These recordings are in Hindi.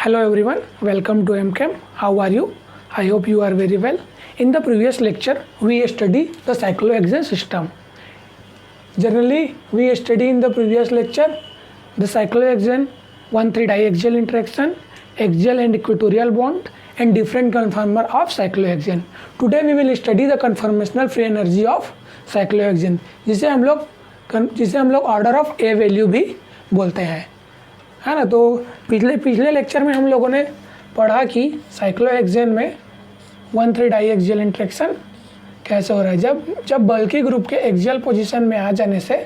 Hello everyone, welcome to MChem. How are you? I hope you are very well. In the previous lecture, we study the cyclohexane system. Generally, we study in the previous lecture the cyclohexane 1,3-diaxial interaction, axial and equatorial bond, and different conformer of cyclohexane. Today we will study the conformational free energy of cyclohexane, जिसे हम लोग ऑर्डर ऑफ ए वैल्यू भी बोलते हैं, है ना। तो पिछले लेक्चर में हम लोगों ने पढ़ा कि साइक्लोहेक्सेन में 1,3-डाइएक्सियल इंटरेक्शन कैसे हो रहा है। जब बल्कि ग्रुप के एक्सियल पोजीशन में आ जाने से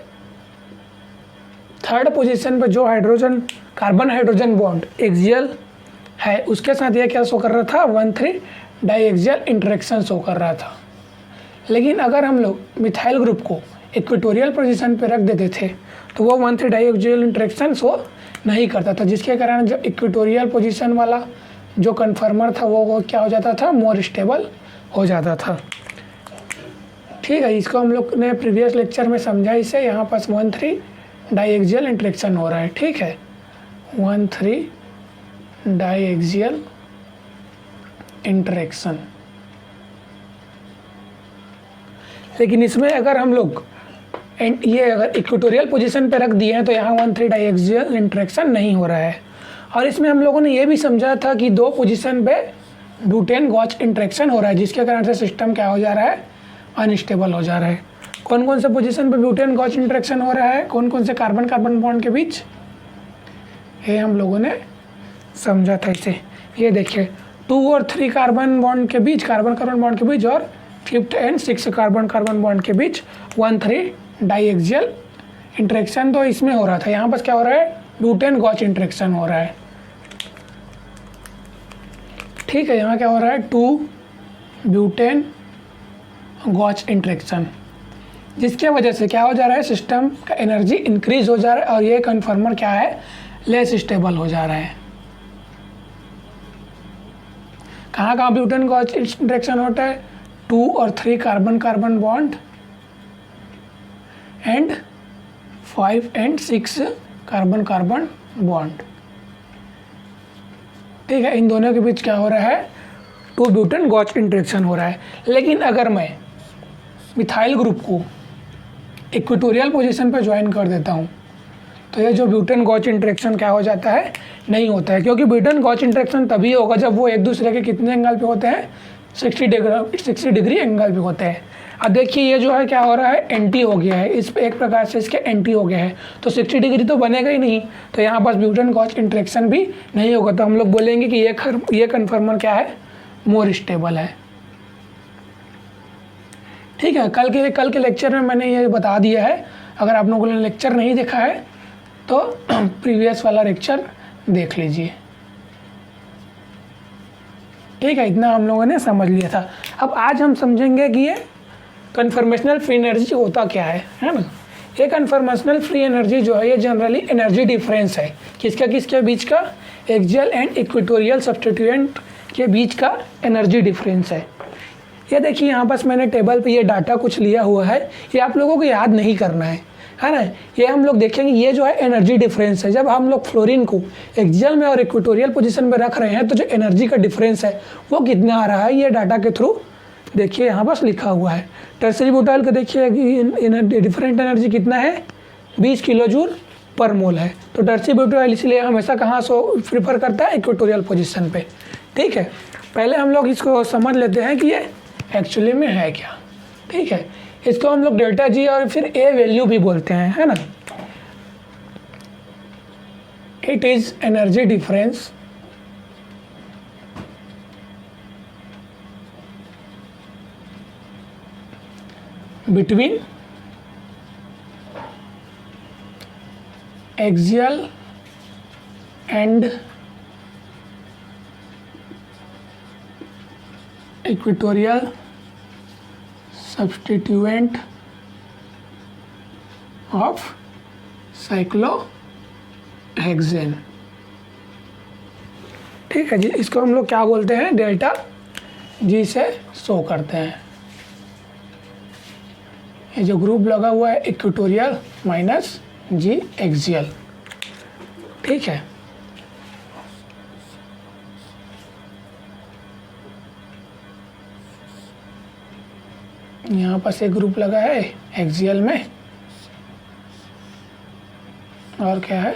थर्ड पोजीशन पे जो hydrogen carbon hydrogen bond axial है उसके साथ ये क्या शो कर रहा था, 1,3-डाइएक्सियल इंटरेक्शन शो कर रहा था। लेकिन अगर हम लोग मिथाइल ग्रुप को इक्वेटोरियल पोजीशन पे रख देते थे तो वो 1,3-डाइएक्सियल इंटरेक्शन शो नहीं करता था, जिसके कारण जब इक्वेटोरियल पोजीशन वाला जो कन्फर्मर था वो क्या हो जाता था, मोर स्टेबल हो जाता था। ठीक है, इसको हम लोग ने प्रीवियस लेक्चर में समझा। इसे यहाँ पास 1,3-डाइएक्सियल इंटरेक्शन हो रहा है। ठीक है, 1,3-डाइएक्सियल इंटरेक्शन। लेकिन इसमें अगर हम लोग ये अगर इक्वेटोरियल पोजीशन पे रख दिए हैं तो यहाँ 1,3-डाइएक्सियल इंटरेक्शन नहीं हो रहा है। और इसमें हम लोगों ने ये भी समझा था कि दो पोजीशन पे ब्यूटेन गॉच इंटरेक्शन हो रहा है, जिसके कारण से सिस्टम क्या हो जा रहा है, अनस्टेबल हो जा रहा है। कौन कौन से पोजीशन पे ब्यूटेन गॉच इंटरेक्शन हो रहा है, कौन कौन से कार्बन कार्बन बॉन्ड के बीच, ये हम लोगों ने समझा था। इसे ये देखिए 2 और 3 कार्बन बॉन्ड के बीच, कार्बन कार्बन बॉन्ड के बीच, और 5th and 6th carbon carbon bond के बीच 1,3-डाइएक्सियल इंटरेक्शन तो इसमें हो रहा था। यहाँ पर क्या हो रहा है, ब्यूटेन गॉच इंटरेक्शन हो रहा है। ठीक है, यहाँ क्या हो रहा है, 2 ब्यूटेन गॉच इंटरेक्शन, जिसके वजह से क्या हो जा रहा है, सिस्टम का एनर्जी इंक्रीज हो जा रहा है और ये कन्फर्मर क्या है, लेस स्टेबल हो जा रहा है। कहाँ कहाँ ब्यूटेन गॉच इंटरेक्शन होता है, 2 और 3 carbon carbon bond and 5 and 6 carbon carbon bond. ठीक है, इन दोनों के बीच क्या हो रहा है, 2 ब्यूटेन गॉच इंटरेक्शन हो रहा है। लेकिन अगर मैं मिथाइल ग्रुप को इक्वेटोरियल पोजीशन पे ज्वाइन कर देता हूँ तो ये जो ब्यूटेन गॉच इंटरेक्शन क्या हो जाता है, नहीं होता है। क्योंकि ब्यूटेन गॉच इंटरेक्शन तभी होगा जब वो एक दूसरे के कितने एंगल पे होते हैं, 60 डिग्री एंगल पे होते हैं। अब देखिए ये जो है क्या हो रहा है, एंटी हो गया है, इस एक प्रकार से इसके एंटी हो गया है, तो 60 डिग्री तो बनेगा ही नहीं, तो यहाँ पास ब्यूटेन गॉच इंटरेक्शन भी नहीं होगा। तो हम लोग बोलेंगे कि ये कन्फर्मर क्या है, मोर स्टेबल है। ठीक है, कल के लेक्चर में मैंने ये बता दिया है। अगर आप लोगों ने लेक्चर नहीं देखा है तो प्रीवियस वाला लेक्चर देख लीजिए। ठीक है, इतना हम लोगों ने समझ लिया था। अब आज हम समझेंगे कि ये कन्फर्मेशनल फ्री एनर्जी होता क्या है ना। ये कन्फर्मेशनल फ्री एनर्जी जो है ये जनरली एनर्जी डिफरेंस है, किसके बीच का, एक्सियल एंड इक्वेटोरियल सब्स्टिट्यूएंट के बीच का एनर्जी डिफरेंस है। ये देखिए यहाँ पास मैंने टेबल पे ये डाटा कुछ लिया हुआ है, ये आप लोगों को याद नहीं करना है ना। ये हम लोग देखेंगे, ये जो है एनर्जी डिफरेंस है। जब हम लोग फ्लोरीन को एक्सियल में और इक्वेटोरियल पोजीशन में रख रहे हैं तो जो एनर्जी का डिफरेंस है वो कितना आ रहा है, ये डाटा के थ्रू देखिए यहाँ पास लिखा हुआ है। टर्सरी ब्यूटाइल का देखिए डिफरेंट एनर्जी कितना है, 20 किलो जूल पर मोल है। तो टर्सरी ब्यूटाइल इसलिए हमेशा कहाँ से प्रीफर करता है, इक्वेटोरियल पोजीशन पे। ठीक है, पहले हम लोग इसको समझ लेते हैं कि ये एक्चुअली में है क्या। ठीक है, इसको हम लोग डेल्टा जी और फिर ए वैल्यू भी बोलते हैं, है ना। It is energy difference between axial and equatorial substituent of cyclohexane। ठीक है जी, इसको हम लोग क्या बोलते हैं, डेल्टा जी से शो करते हैं। ये जो ग्रुप लगा हुआ है इक्वेटोरियल माइनस जी एक्सियल। ठीक है, यहाँ पास एक ग्रुप लगा है एक्सियल में, और क्या है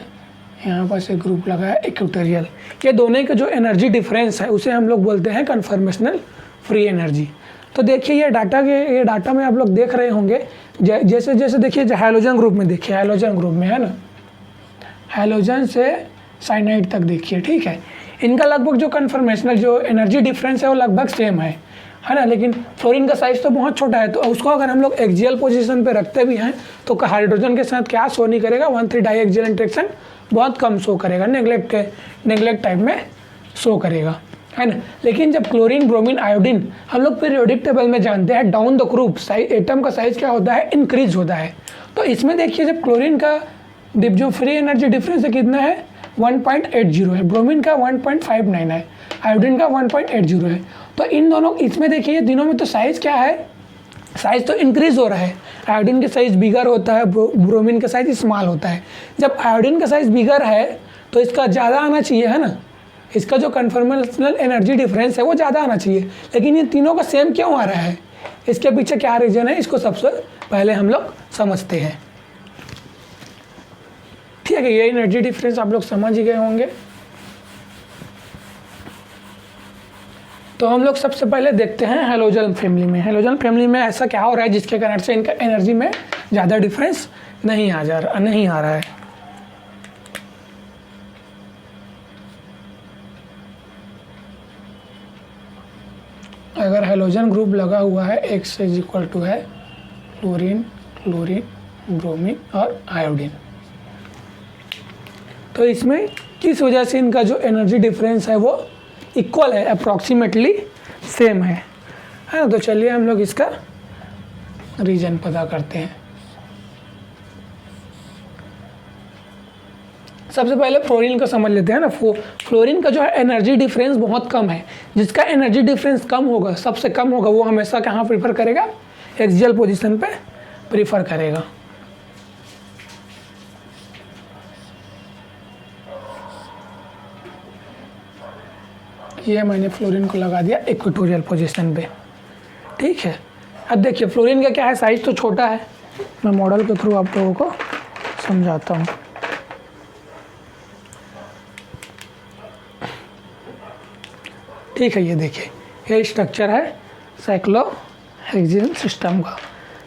यहाँ पास एक ग्रुप लगा है इक्वेटोरियल। ये दोनों का जो एनर्जी डिफरेंस है उसे हम लोग बोलते हैं कन्फर्मेशनल फ्री एनर्जी। तो देखिए ये डाटा में आप लोग देख रहे होंगे, जैसे जैसे देखिए हाइड्रोजन ग्रुप में, देखिए हाइड्रोजन ग्रुप में है ना, हाइड्रोजन से साइनाइड तक देखिए, ठीक है। इनका लगभग जो कन्फर्मेशनल जो एनर्जी डिफरेंस है वो लगभग सेम है ना, लेकिन फ्लोरीन का साइज़ तो बहुत छोटा है। तो उसको अगर हम लोग एक्सियल पोजीशन पे रखते भी हैं तो हाइड्रोजन के साथ क्या शो नहीं करेगा, 1,3 डाई एक्सियल इंटरेक्शन बहुत कम शो करेगा, नेग्लेक्ट टाइप में शो करेगा, है ना। लेकिन जब क्लोरीन, ब्रोमीन, आयोडीन हम लोग पीरियोडिक टेबल में जानते हैं down the group size atom का साइज़ क्या होता है, इंक्रीज होता है। तो इसमें देखिए जब क्लोरीन का जो फ्री एनर्जी डिफरेंस है कितना है, 1.80 है, ब्रोमीन का 1.59 है, आयोडीन का 1.80 है। तो इन दोनों, इसमें देखिए दिनों में तो साइज़ क्या है, साइज़ तो इंक्रीज़ हो रहा है। आयोडीन का साइज़ बिगर होता है, ब्रोमीन का साइज़ स्मॉल होता है। जब आयोडीन का साइज़ बिगर है तो इसका ज़्यादा आना चाहिए, है ना, इसका जो कन्फर्मेशनल एनर्जी डिफरेंस है वो ज़्यादा आना चाहिए। लेकिन ये तीनों का सेम क्यों आ रहा है, इसके पीछे क्या रीज़न है, इसको सबसे पहले हम लोग समझते हैं, ठीक है। ये एनर्जी डिफरेंस आप लोग समझ ही गए होंगे। तो हम लोग सबसे पहले देखते हैं हैलोजन फैमिली में। हैलोजन फैमिली में ऐसा क्या हो रहा है जिसके कारण से इनका एनर्जी में ज़्यादा डिफरेंस नहीं आ रहा है। अगर हैलोजन ग्रुप लगा हुआ है X इज इक्वल टू है फ्लोरीन, क्लोरीन, ब्रोमीन और आयोडीन, तो इसमें किस वजह से इनका जो एनर्जी डिफरेंस है वो इक्वल है, अप्रॉक्सीमेटली सेम है ना। तो चलिए हम लोग इसका रीजन पता करते हैं। सबसे पहले फ्लोरीन का समझ लेते हैं ना। फ्लोरीन का जो है एनर्जी डिफरेंस बहुत कम है। जिसका एनर्जी डिफरेंस कम होगा, सबसे कम होगा, वो हमेशा कहाँ प्रीफर करेगा, एक्सियल पोजीशन पे प्रीफर करेगा। ये मैंने फ्लोरीन को लगा दिया इक्वेटोरियल पोजीशन पे, ठीक है। अब देखिए फ्लोरीन का क्या है, साइज तो छोटा है, मैं मॉडल के थ्रू आप लोगों को समझाता हूँ। ठीक है, ये देखिए ये स्ट्रक्चर है साइक्लोहेक्सेन सिस्टम का।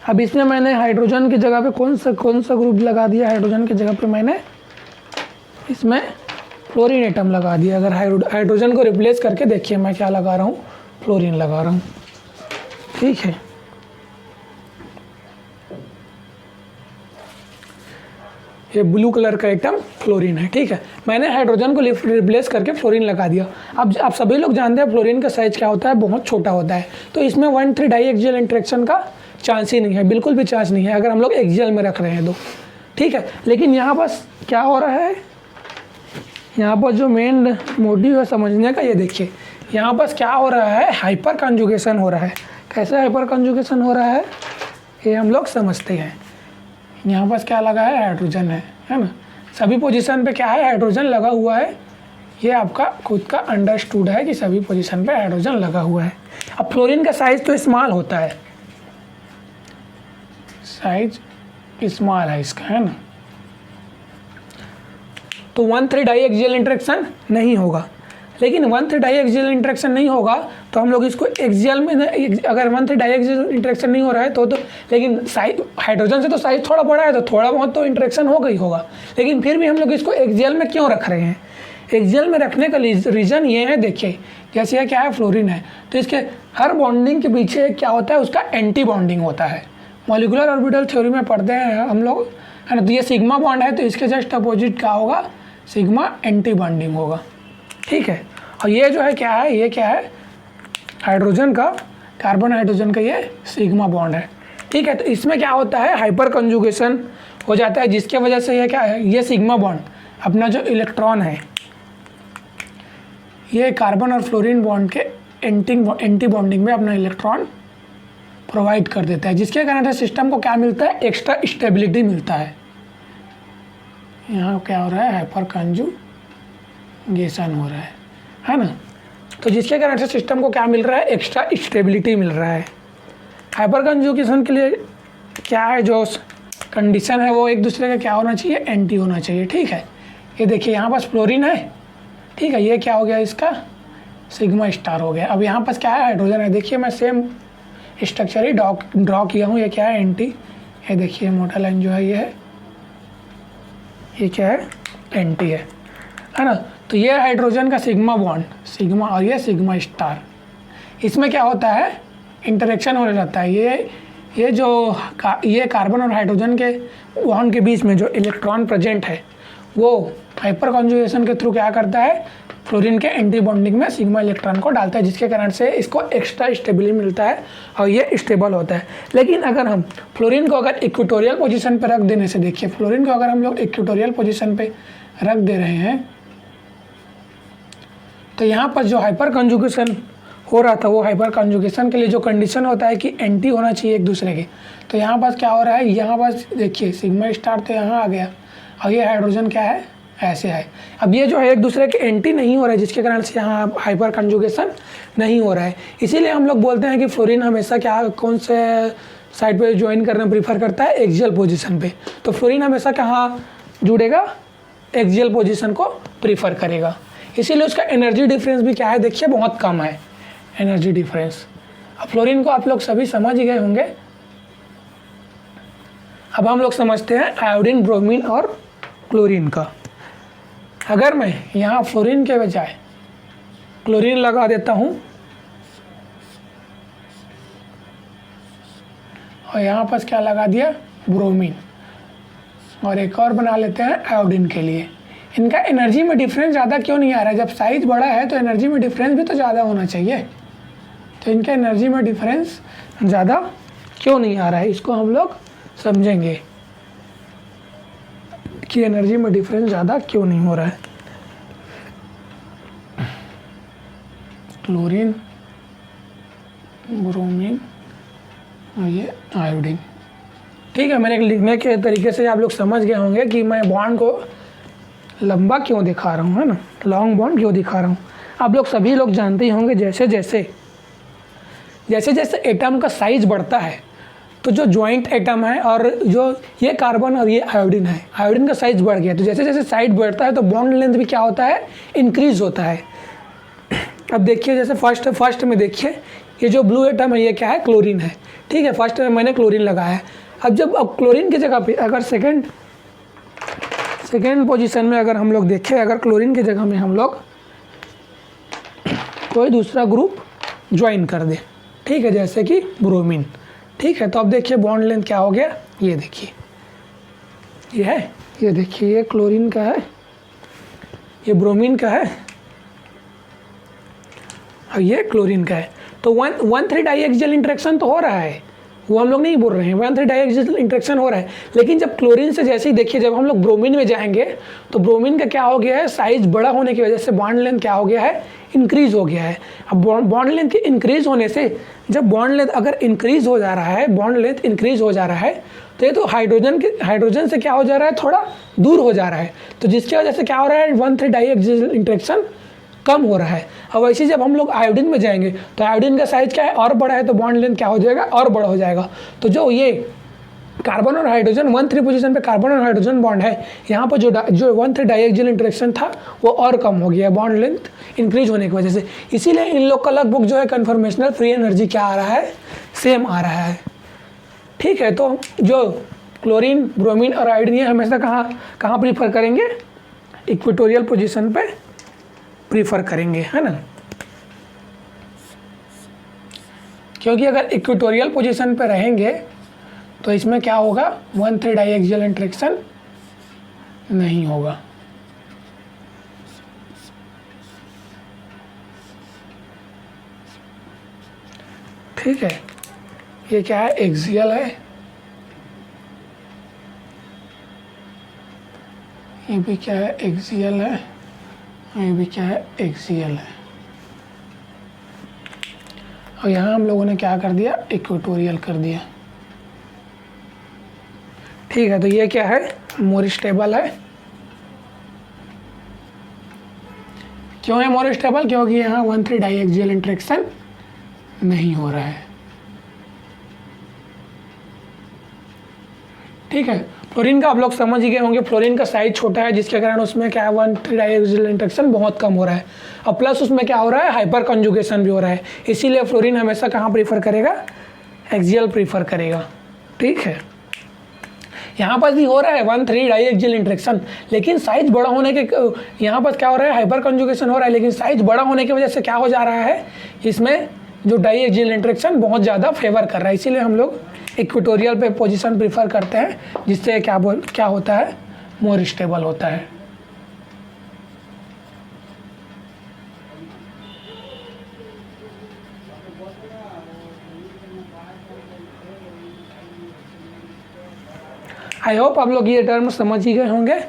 अब इसमें मैंने हाइड्रोजन की जगह पे कौन सा ग्रुप लगा दिया, हाइड्रोजन की जगह पे मैंने इसमें फ्लोरीन एटम लगा दिया। अगर हाइड्रोजन को रिप्लेस करके देखिए मैं क्या लगा रहा हूँ, फ्लोरीन लगा रहा हूँ, ठीक है। ये ब्लू कलर का एटम फ्लोरीन है, ठीक है। मैंने हाइड्रोजन को रिप्लेस करके फ्लोरीन लगा दिया। अब आप सभी लोग जानते हैं फ्लोरीन का साइज क्या होता है, बहुत छोटा होता है। तो इसमें 1,3 डाई एक्सियल इंटरेक्शन का चांस ही नहीं है, बिल्कुल भी चांस नहीं है अगर हम लोग एक्सियल में रख रहे हैं तो, ठीक है। लेकिन यहाँ पास क्या हो रहा है, यहाँ पर जो मेन मोटिव है समझने का, ये देखिए यहाँ पास क्या हो रहा है, हाइपर कंजुगेशन हो रहा है। कैसे हाइपर कंजुगेशन हो रहा है ये हम लोग समझते हैं। यहाँ पास क्या लगा है, हाइड्रोजन है ना। सभी पोजीशन पे क्या है, हाइड्रोजन लगा हुआ है। ये आपका खुद का अंडरस्टूड है कि सभी पोजीशन पे हाइड्रोजन लगा हुआ है। अब फ्लोरीन का साइज तो स्मॉल होता है, साइज स्मॉल है इसका, है ना। तो 1,3 डाई एक्सियल इंटरेक्शन नहीं होगा। लेकिन 1,3 डाई एक्सियल इंटरेक्शन नहीं होगा तो हम लोग इसको एक्सियल में, अगर 1,3 डाई एक्सियल इंटरेक्शन नहीं हो रहा है तो लेकिन साइज हाइड्रोजन से तो साइज थोड़ा बड़ा है तो थोड़ा बहुत तो इंटरेक्शन होगा ही होगा। लेकिन फिर भी हम लोग इसको एक्सियल में क्यों रख रहे हैं, एक्सियल में रखने का रीज़न ये है, देखिए जैसे ये क्या है, फ्लोरीन है, तो इसके हर बॉन्डिंग के पीछे क्या होता है, उसका एंटी बॉन्डिंग होता है। मॉलिक्यूलर ऑर्बिटल थ्योरी में पढ़ते हैं हम लोग, है ना। तो ये सिग्मा बॉन्ड है तो इसके जस्ट अपोजिट क्या होगा, सिग्मा एंटी बॉन्डिंग होगा, ठीक है। और ये जो है क्या है, ये क्या है, हाइड्रोजन का, कार्बन हाइड्रोजन का ये सिग्मा बॉन्ड है, ठीक है। तो इसमें क्या होता है, हाइपर कंजुगेशन हो जाता है, जिसके वजह से ये क्या है, ये सिग्मा बॉन्ड अपना जो इलेक्ट्रॉन है ये कार्बन और फ्लोरीन बॉन्ड के एंटी बॉन्डिंग में अपना इलेक्ट्रॉन प्रोवाइड कर देता है, जिसके कारण से सिस्टम को क्या मिलता है, एक्स्ट्रा स्टेबिलिटी मिलता है। यहाँ क्या हो रहा है, हाइपर कंजुगेशन हो रहा है ना। तो जिसके कारण से सिस्टम को क्या मिल रहा है, एक्स्ट्रा स्टेबिलिटी मिल रहा है हाइपर कंजुगेशन के लिए क्या है जो कंडीशन है वो एक दूसरे का क्या होना चाहिए, एंटी होना चाहिए। ठीक है, ये देखिए यहाँ पास फ्लोरीन है, ठीक है, ये क्या हो गया इसका सिग्मा स्टार हो गया। अब यहाँ पास क्या है, हाइड्रोजन है। देखिए मैं सेम स्ट्रक्चर ही ड्रॉ किया हूँ। ये क्या है, एंटी। ये देखिए मोटा लाइन जो है ये है, ये क्या है, एंटी है ना। तो ये हाइड्रोजन का सिग्मा बॉन्ड, सिग्मा, और ये सिग्मा स्टार। इसमें क्या होता है, इंटरेक्शन होने लगता है। ये जो ये कार्बन और हाइड्रोजन के बॉन्ड के बीच में जो इलेक्ट्रॉन प्रेजेंट है वो हाइपर कॉन्जुगेशन के थ्रू क्या करता है, फ्लोरीन के एंटी बॉन्डिंग में सिग्मा इलेक्ट्रॉन को डालता है, जिसके कारण से इसको एक्स्ट्रा स्टेबिलिटी मिलता है और ये स्टेबल होता है। लेकिन अगर हम फ्लोरीन को अगर इक्वेटोरियल पोजीशन पर रख देने से, देखिए फ्लोरीन को अगर हम लोग इक्वेटोरियल पोजीशन पे रख दे रहे हैं तो यहाँ पर जो हाइपर कंजुगेशन हो रहा था वो हाइपर कंजुगेशन के लिए जो कंडीशन होता है कि एंटी होना चाहिए एक दूसरे के, तो यहाँ पास क्या हो रहा है, यहाँ पास देखिए सिग्मा स्टार तो यहाँ आ गया और ये हाइड्रोजन क्या है, ऐसे है। अब ये जो है एक दूसरे के एंटी नहीं हो रहा है, जिसके कारण से यहाँ हाइपर कंजुगेशन नहीं हो रहा है। इसीलिए हम लोग बोलते हैं कि फ्लोरीन हमेशा क्या, कौन से साइड पे ज्वाइन करना प्रीफर करता है, एक्सियल पोजीशन पे। तो फ्लोरीन हमेशा कहाँ जुड़ेगा, एक्सियल पोजीशन को प्रीफर करेगा। इसीलिए उसका एनर्जी डिफरेंस भी क्या है, देखिए बहुत कम है एनर्जी डिफरेंस। अब फ्लोरीन को आप लोग सभी समझ ही गए होंगे। अब हम लोग समझते हैं आयोडीन, ब्रोमीन और क्लोरीन का। अगर मैं यहाँ फ्लोरीन के बजाय क्लोरीन लगा देता हूँ और यहाँ पास क्या लगा दिया, ब्रोमीन, और एक और बना लेते हैं आयोडीन के लिए, इनका एनर्जी में डिफरेंस ज़्यादा क्यों नहीं आ रहा है? जब साइज बड़ा है तो एनर्जी में डिफरेंस भी तो ज़्यादा होना चाहिए। तो इनका एनर्जी में डिफरेंस ज़्यादा क्यों नहीं आ रहा है, इसको हम लोग समझेंगे कि एनर्जी में डिफरेंस ज़्यादा क्यों नहीं हो रहा है। क्लोरीन, ब्रोमीन और ये आयोडीन। ठीक है, मैंने लिखने के तरीके से आप लोग समझ गए होंगे कि मैं बॉन्ड को लंबा क्यों दिखा रहा हूँ, है ना, लॉन्ग बॉन्ड क्यों दिखा रहा हूँ। आप लोग सभी लोग जानते ही होंगे जैसे जैसे एटम का साइज बढ़ता है तो जो जॉइंट एटम है और जो ये कार्बन और ये आयोडीन है, आयोडीन का साइज बढ़ गया, तो जैसे जैसे साइज बढ़ता है तो बॉन्ड लेंथ भी क्या होता है, इंक्रीज होता है। अब देखिए जैसे फर्स्ट में देखिए ये जो ब्लू एटम है ये क्या है, क्लोरीन है। ठीक है, फर्स्ट में मैंने क्लोरीन लगाया है। अब क्लोरीन की जगह पे अगर सेकेंड पोजीशन में अगर हम लोग देखें, अगर क्लोरीन की जगह में हम लोग कोई दूसरा ग्रुप ज्वाइन कर दे, ठीक है, जैसे कि ब्रोमीन, ठीक है, तो अब देखिए बॉन्ड लेंथ क्या हो गया, ये देखिए ये है, ये देखिए ये क्लोरीन का है, ये ब्रोमीन का है और ये क्लोरीन का है। तो 1,3 डाइएक्सियल इंटरेक्शन तो हो रहा है, वो हम लोग नहीं बोल रहे हैं, 1,3 डाइएक्सियल इंटरेक्शन हो रहा है। लेकिन जब क्लोरीन से जैसे ही देखिए जब हम लोग ब्रोमीन में जाएंगे तो ब्रोमीन का क्या हो गया है, साइज बड़ा होने की वजह से बॉन्ड लेंथ क्या हो गया है, इंक्रीज हो गया है। अब बॉन्ड लेंथ के इंक्रीज होने से जब बॉन्ड लेंथ अगर इंक्रीज हो जा रहा है, बॉन्ड लेंथ इंक्रीज हो जा रहा है तो ये तो हाइड्रोजन से क्या हो जा रहा है, थोड़ा दूर हो जा रहा है, तो जिसकी वजह से क्या हो रहा है, 1,3 डाइएक्सियल इंटरेक्शन कम हो रहा है। अब वैसे जब हम लोग आयोडीन में जाएंगे तो आयोडीन का साइज क्या है, और बड़ा है, तो बॉन्ड लेंथ क्या हो जाएगा, और बड़ा हो जाएगा। तो जो ये कार्बन और हाइड्रोजन 1,3 पोजीशन पे कार्बन और हाइड्रोजन बॉन्ड है, यहाँ पर जो 1,3 डाइएक्सियल इंटरेक्शन था वो और कम हो गया है बॉन्ड लेंथ इंक्रीज होने की वजह से। इसीलिए इन लोग का लगभग जो है कन्फर्मेशनल फ्री एनर्जी क्या आ रहा है, सेम आ रहा है। ठीक है, तो जो क्लोरीन, ब्रोमीन और आयोडीन ये हमेशा कहाँ प्रीफर करेंगे, इक्वेटोरियल पोजीशन पे प्रीफर करेंगे, है ना, क्योंकि अगर इक्वेटोरियल पोजीशन पे रहेंगे तो इसमें क्या होगा, 1,3 डाइएक्सियल इंटरेक्शन नहीं होगा। ठीक है, ये क्या है, एक्सियल है, ये भी क्या है, एक्सियल है, ये भी क्या है, एक्सियल है, और यहाँ हम लोगों ने क्या कर दिया, इक्वेटोरियल कर दिया। ठीक है, तो ये क्या है, मोर स्टेबल है। क्यों है मोर स्टेबल, क्योंकि यहाँ 1,3 डाइएक्सियल इंटरेक्शन नहीं हो रहा है। ठीक है। फ्लोरीन का आप लोग समझ ही गए होंगे, फ्लोरीन का साइज छोटा है जिसके कारण उसमें क्या है 1,3-डाइऑक्सिल इंटरेक्शन बहुत कम हो रहा है, और प्लस उसमें क्या हो रहा है हाइपर कंजुगेशन भी हो रहा है, इसीलिए फ्लोरीन हमेशा कहाँ प्रीफर करेगा, एक्सियल प्रीफर करेगा। ठीक है, यहाँ पर भी हो रहा है 1,3-डाइऑक्सिल इंटरेक्शन, लेकिन साइज बड़ा होने के यहाँ पर क्या हो रहा है हाइपर कंजुगेशन हो रहा है, लेकिन साइज बड़ा होने की वजह से क्या हो जा रहा है, इसमें जो डाइऑक्सिल इंटरेक्शन बहुत ज़्यादा फेवर कर रहा है, इसीलिए हम लोग इक्वेटोरियल पे पोजीशन प्रीफर करते हैं, जिससे क्या होता है मोर स्टेबल होता है। आई होप आप लोग ये टर्म समझ ही गए होंगे।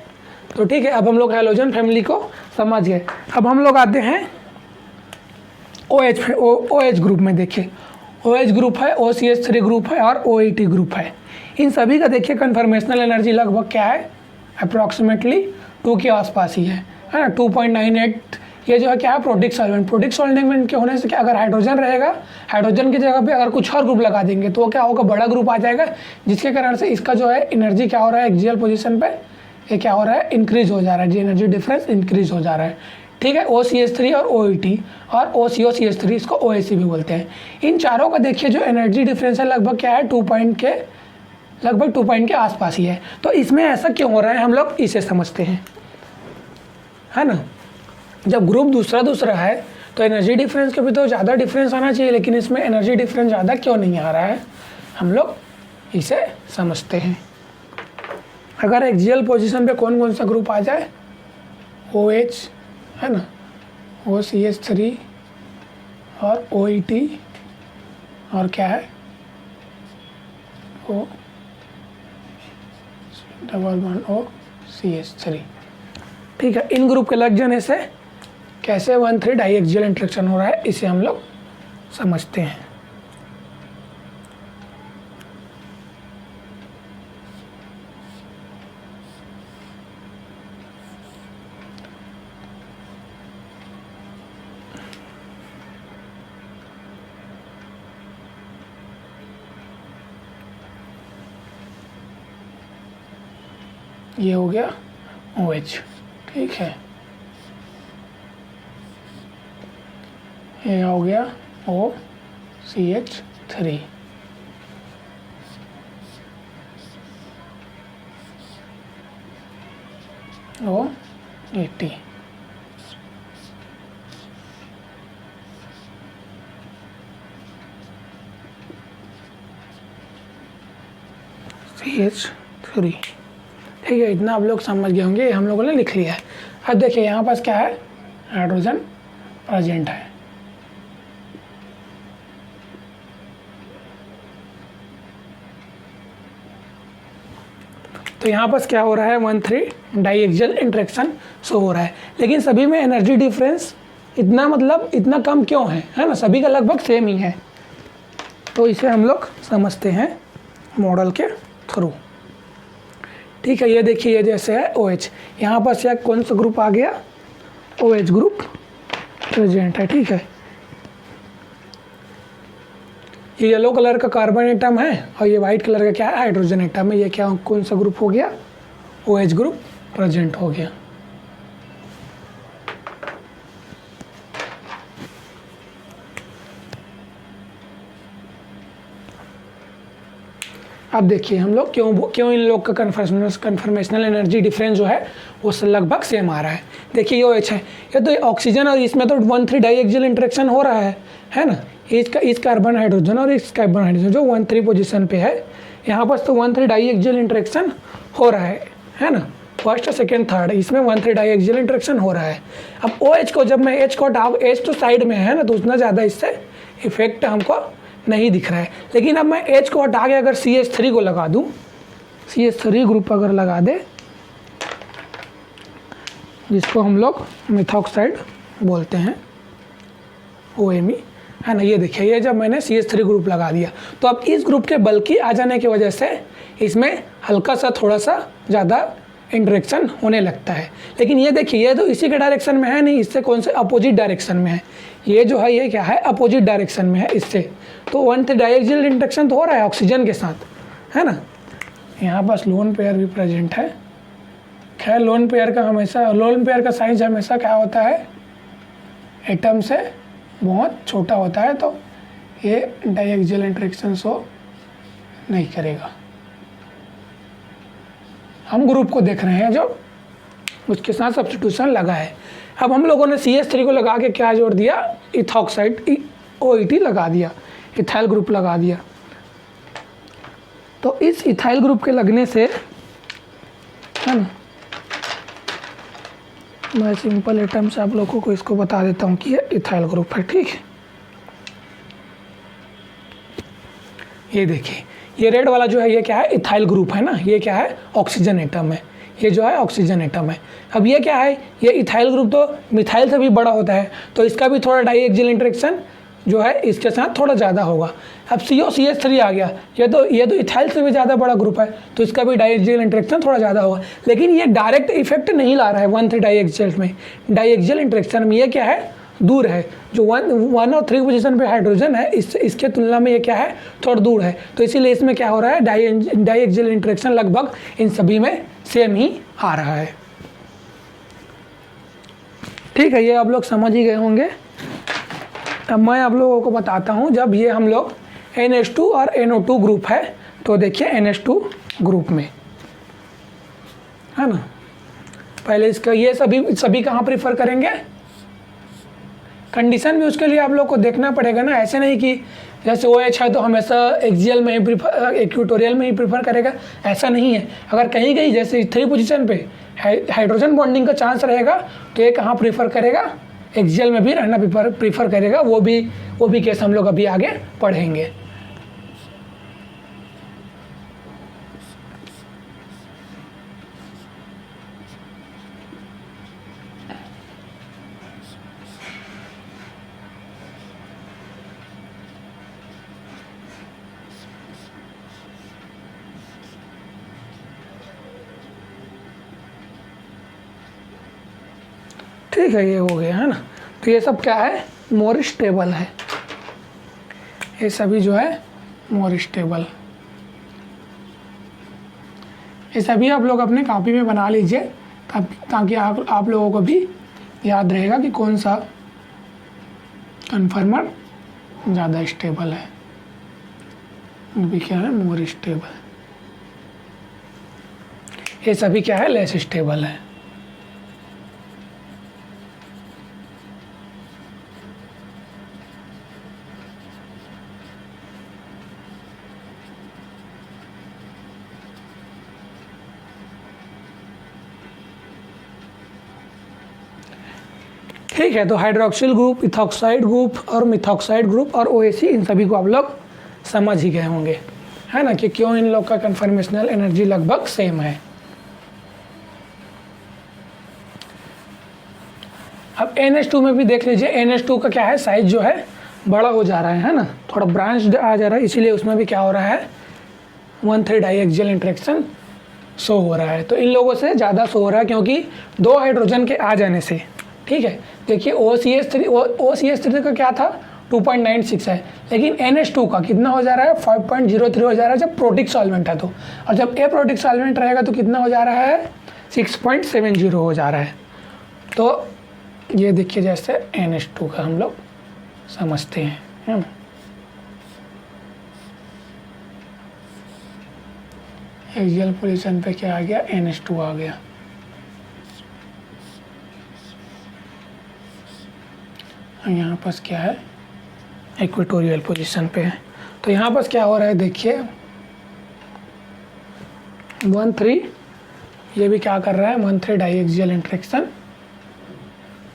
तो ठीक है, अब हम लोग हैलोजन फैमिली को समझ गए। अब हम लोग आते हैं OH ग्रुप में। देखिए OH ग्रुप है, OCH3 ग्रुप है और OET ग्रुप है। इन सभी का देखिए कन्फर्मेशनल एनर्जी लगभग क्या है, अप्रॉक्सीमेटली 2 के आसपास ही है ना, 2.98। ये जो है क्या है प्रोटिक सॉल्वेंट। प्रोटिक सॉल्वेंट के होने से क्या, अगर हाइड्रोजन रहेगा, हाइड्रोजन की जगह पे अगर कुछ और ग्रुप लगा देंगे तो क्या होगा, बड़ा ग्रुप आ जाएगा, जिसके कारण से इसका जो है एनर्जी क्या हो रहा है एक्सियल पोजीशन पे, ये क्या हो रहा है इंक्रीज हो जा रहा है, जी एनर्जी डिफरेंस इंक्रीज हो जा रहा है। ठीक है, OCH3 और OET और OCO-CH3 इसको OAC भी बोलते हैं। इन चारों का देखिए जो एनर्जी डिफरेंस है लगभग क्या है 2 पॉइंट के आसपास ही है। तो इसमें ऐसा क्यों हो रहा है, हम लोग इसे समझते हैं, है ना। जब ग्रुप दूसरा है तो एनर्जी डिफरेंस के भी तो ज़्यादा डिफरेंस आना चाहिए, लेकिन इसमें एनर्जी डिफरेंस ज़्यादा क्यों नहीं आ रहा है, हम लोग इसे समझते हैं। अगर एक्सियल पोजीशन पे कौन कौन सा ग्रुप आ जाए, OH है ना, OCH3 और OET और क्या है OCH3। ठीक है, इन ग्रुप के लग जाने से कैसे 1,3-डाइऑक्सियल इंटरेक्शन हो रहा है, इसे हम लोग समझते हैं। ये हो गया OH। ठीक है, ये हो गया OCH3। OET। CH3। ठीक है, इतना आप लोग समझ गए होंगे, हम लोगों ने लिख लिया है। अब देखिए यहाँ पास क्या है, हाइड्रोजन प्रेजेंट है। तो यहाँ पास क्या हो रहा है 1,3-डाइऑक्सियल इंटरेक्शन शो हो रहा है, लेकिन सभी में एनर्जी डिफरेंस इतना कम क्यों है ना, सभी का लगभग सेम ही है। तो इसे हम लोग समझते हैं मॉडल के थ्रू। ठीक है, ये देखिए ये जैसे है OH, यहाँ पर से कौन सा ग्रुप आ गया, OH ग्रुप प्रेजेंट है। ठीक है, ये येलो कलर का कार्बन एटम है और ये वाइट कलर का क्या है हाइड्रोजन एटम है। ये क्या कौन सा ग्रुप हो गया, OH ग्रुप प्रेजेंट हो गया। अब देखिए हम लोग क्यों इन लोग का कन्फर्मेशनल एनर्जी डिफरेंस जो है वो लगभग सेम आ रहा है। देखिए ये OH है, ये तो ऑक्सीजन और इसमें तो 1,3-डाइऑक्सियल इंटरेक्शन हो रहा है ना। इस कार्बन हाइड्रोजन और इस कार्बन हाइड्रोजन जो 1,3 पोजीशन पे है, यहाँ पर तो 1,3-डाइऑक्सियल इंटरेक्शन हो रहा है ना। फर्स्ट सेकेंड थर्ड इसमें 1,3-डाइऑक्सियल इंटरेक्शन हो रहा है। अब OH को जब मैं H को हटाऊँ, H तो साइड में है ना, तो उतना ज़्यादा इससे इफेक्ट हमको नहीं दिख रहा है। लेकिन अब मैं H को हटा के अगर CH3 को लगा दूँ, CH3 ग्रुप अगर लगा दे, जिसको हम लोग मिथॉक्साइड बोलते हैं, OMe है ना। ये देखिए ये जब मैंने CH3 ग्रुप लगा दिया तो अब इस ग्रुप के बल्कि आ जाने की वजह से इसमें हल्का सा थोड़ा सा ज़्यादा इंटरेक्शन होने लगता है। लेकिन ये देखिए ये तो इसी के डायरेक्शन में है नहीं, इससे कौन से अपोजिट डायरेक्शन में है। ये जो है ये क्या है अपोजिट डायरेक्शन में है इससे। तो 1,3-डाइऑक्सियल इंटरेक्शन तो हो रहा है ऑक्सीजन के साथ, है ना। यहाँ पास लोन पेयर भी प्रेजेंट है। खैर लोन पेयर का साइज हमेशा क्या होता है, एटम से बहुत छोटा होता है, तो ये डाइएक्सियल इंटरेक्शन शो नहीं करेगा। हम ग्रुप को देख रहे हैं जो उसके साथ सब्स्टिट्यूशन लगा है। अब हम लोगों ने CH3 को लगा के क्या जोड़ दिया, इथॉक्साइड OET लगा दिया, इथाइल ग्रुप लगा दिया। तो इस इथाइल ग्रुप के लगने से, है ना, मैं सिंपल एटम से आप लोगों को इसको बता देता हूँ कि ये इथाइल ग्रुप है। ठीक है, ये देखिए, ये रेड वाला जो है ये क्या है, इथाइल ग्रुप है ना, ये क्या है, ऑक्सीजन एटम है, ये जो है ऑक्सीजन एटम है। अब ये क्या है, ये इथाइल ग्रुप तो मिथाइल से भी बड़ा होता है, तो इसका भी थोड़ा डाइएक्सियल इंटरेक्शन जो है इसके साथ थोड़ा ज़्यादा होगा। अब COCH3 आ गया, ये तो इथाइल से भी ज़्यादा बड़ा ग्रुप है, तो इसका भी डाइएक्सियल इंटरेक्शन थोड़ा ज़्यादा होगा। लेकिन ये डायरेक्ट इफेक्ट नहीं ला रहा है 1,3 डाइएक्सियल में। डाइएक्सियल इंटरेक्शन में ये क्या है, दूर है। जो 1 और 3 पोजीशन पे हाइड्रोजन है, इसके तुलना में ये क्या है, थोड़ा दूर है, तो इसीलिए इसमें क्या हो रहा है, डाइएक्सियल इंटरेक्शन लगभग इन सभी में सेम ही आ रहा है। ठीक है, ये आप लोग समझ ही गए होंगे। अब मैं आप लोगों को बताता हूँ, जब ये हम लोग NH2 और NO2 ग्रुप है, तो देखिए NH2 ग्रुप में, है ना, पहले इसका ये सभी कहाँ प्रीफर करेंगे, कंडीशन भी उसके लिए आप लोग को देखना पड़ेगा ना। ऐसे नहीं कि जैसे OH है तो हमेशा एक्सियल में ही प्रीफर, इक्वेटोरियल में ही प्रीफर करेगा, ऐसा नहीं है। अगर कहीं कहीं जैसे 3 पोजीशन पे हाइड्रोजन बॉन्डिंग का चांस रहेगा, तो ये कहाँ प्रीफर करेगा, एक्सियल में भी रहना प्रीफर करेगा। वो भी केस हम लोग अभी आगे पढ़ेंगे। ठीक है, ये हो गया, है ना। तो ये सब क्या है, मोर स्टेबल है, ये सभी जो है मोर स्टेबल। ये सभी आप लोग अपने कॉपी में बना लीजिए, ताकि आप लोगों को भी याद रहेगा कि कौन सा कन्फर्मर ज़्यादा स्टेबल है। भी क्या है, मोर स्टेबल। ये सभी क्या है, लेस स्टेबल है। ठीक है, तो हाइड्रोक्सिल ग्रुप, इथॉक्साइड ग्रुप और मिथॉक्साइड ग्रुप और OAC, इन सभी को आप लोग समझ ही गए होंगे, है ना, कि क्यों इन लोग का कन्फर्मेशनल एनर्जी लगभग सेम है। अब NH2 में भी देख लीजिए, NH2 का क्या है, साइज जो है बड़ा हो जा रहा है ना, थोड़ा ब्रांच आ जा रहा है, इसीलिए उसमें भी क्या हो रहा है, 1,3 डाइएक्सियल इंटरेक्शन शो हो रहा है। तो इन लोगों से ज़्यादा शो हो रहा है, क्योंकि 2 हाइड्रोजन के आ जाने से। ठीक है, देखिए OCH3 का क्या था, 2.96 है, लेकिन NH2 का कितना हो जा रहा है, 5.03 हो जा रहा है, जब प्रोटिक सॉल्वेंट है तो। और जब एप्रोटिक सॉल्वेंट रहेगा तो कितना हो जा रहा है, 6.70 हो जा रहा है। तो ये देखिए, जैसे NH2 का हम लोग समझते हैं, है ना। एक्सियल पोजीशन पे क्या आ गया, NH2 आ गया। यहाँ पास क्या है, इक्वेटोरियल पोजीशन पे है। तो यहाँ पास क्या हो रहा है, देखिए 1,3, ये भी क्या कर रहा है, 1,3 डाइएक्सियल इंटरेक्शन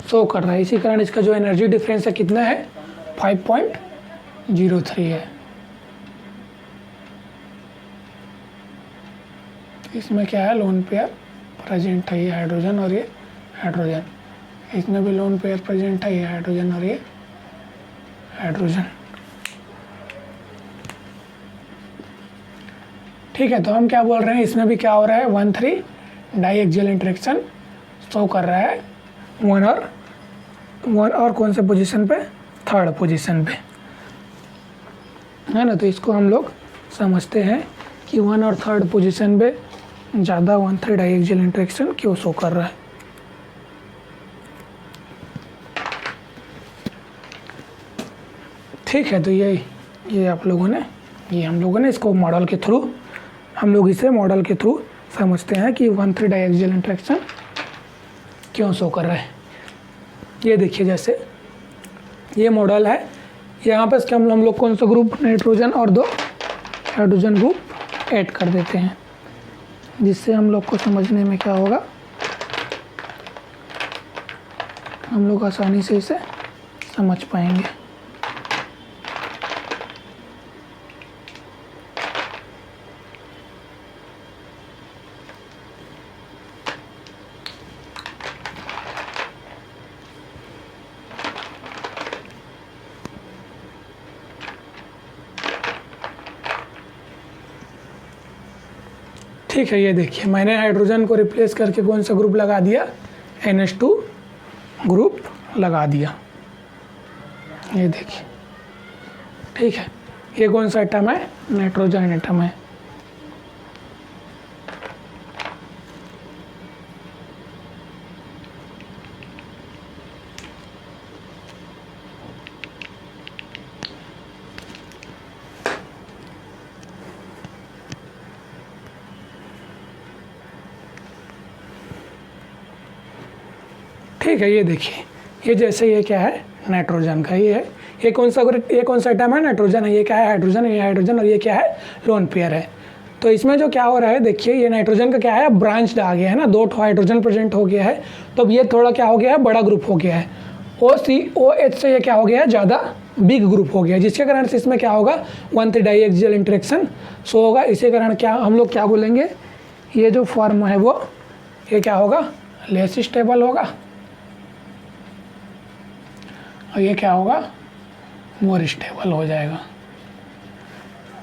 शो कर रहा है। इसी कारण इसका जो एनर्जी डिफरेंस है कितना है, 5.03 है। इसमें क्या है, लोन पेयर प्रेजेंट है, ये हाइड्रोजन और ये हाइड्रोजन। इसमें भी लोन पेयर प्रेजेंट है, ये हाइड्रोजन और ये हाइड्रोजन। ठीक है, तो हम क्या बोल रहे हैं, इसमें भी क्या हो रहा है, 1,3 डाइएक्सियल इंटरेक्शन शो कर रहा है, वन और कौन से पोजीशन पे, 3rd पोजीशन पे, है ना। तो इसको हम लोग समझते हैं कि 1 और 3rd पोजीशन पे ज़्यादा 1,3 डाइएक्सियल इंटरेक्शन क्यों शो कर रहा है। ठीक है, तो ये आप लोगों ने, ये हम लोगों ने इसको मॉडल के थ्रू, हम लोग इसे मॉडल के थ्रू समझते हैं कि 1,3 डाइएक्सियल इंटरेक्शन क्यों शो कर रहा है। ये देखिए, जैसे ये मॉडल है, यहाँ पर हम लोग कौन सा ग्रुप, नाइट्रोजन और 2 हाइड्रोजन ग्रुप ऐड कर देते हैं, जिससे हम लोग को समझने में क्या होगा, हम लोग आसानी से इसे समझ पाएंगे। ठीक है, ये देखिए मैंने हाइड्रोजन को रिप्लेस करके कौन सा ग्रुप लगा दिया, NH2 ग्रुप लगा दिया। ये देखिए, ठीक है, ये कौन सा एटम है, नाइट्रोजन एटम है। ठीक है, ये देखिए, ये जैसे ये क्या है, नाइट्रोजन का ये है, ये कौन सा एटम है, नाइट्रोजन है, ये क्या है, हाइड्रोजन है, ये हाइड्रोजन, और ये क्या है, लोन पेयर है। तो इसमें जो क्या हो रहा है, देखिए ये नाइट्रोजन का क्या है, ब्रांच आ गया है ना, 2 हाइड्रोजन प्रेजेंट हो गया है, तो अब ये थोड़ा क्या हो गया है, बड़ा ग्रुप हो गया है। OH से ये क्या हो गया है, ज़्यादा बिग ग्रुप हो गया, जिसके कारण से इसमें क्या होगा, 1,3 डाइएक्सियल इंटरेक्शन शो होगा। इसी कारण क्या हम लोग क्या बोलेंगे, ये जो फॉर्म है वो ये क्या होगा, लेस स्टेबल होगा, और ये क्या होगा, मोर स्टेबल हो जाएगा।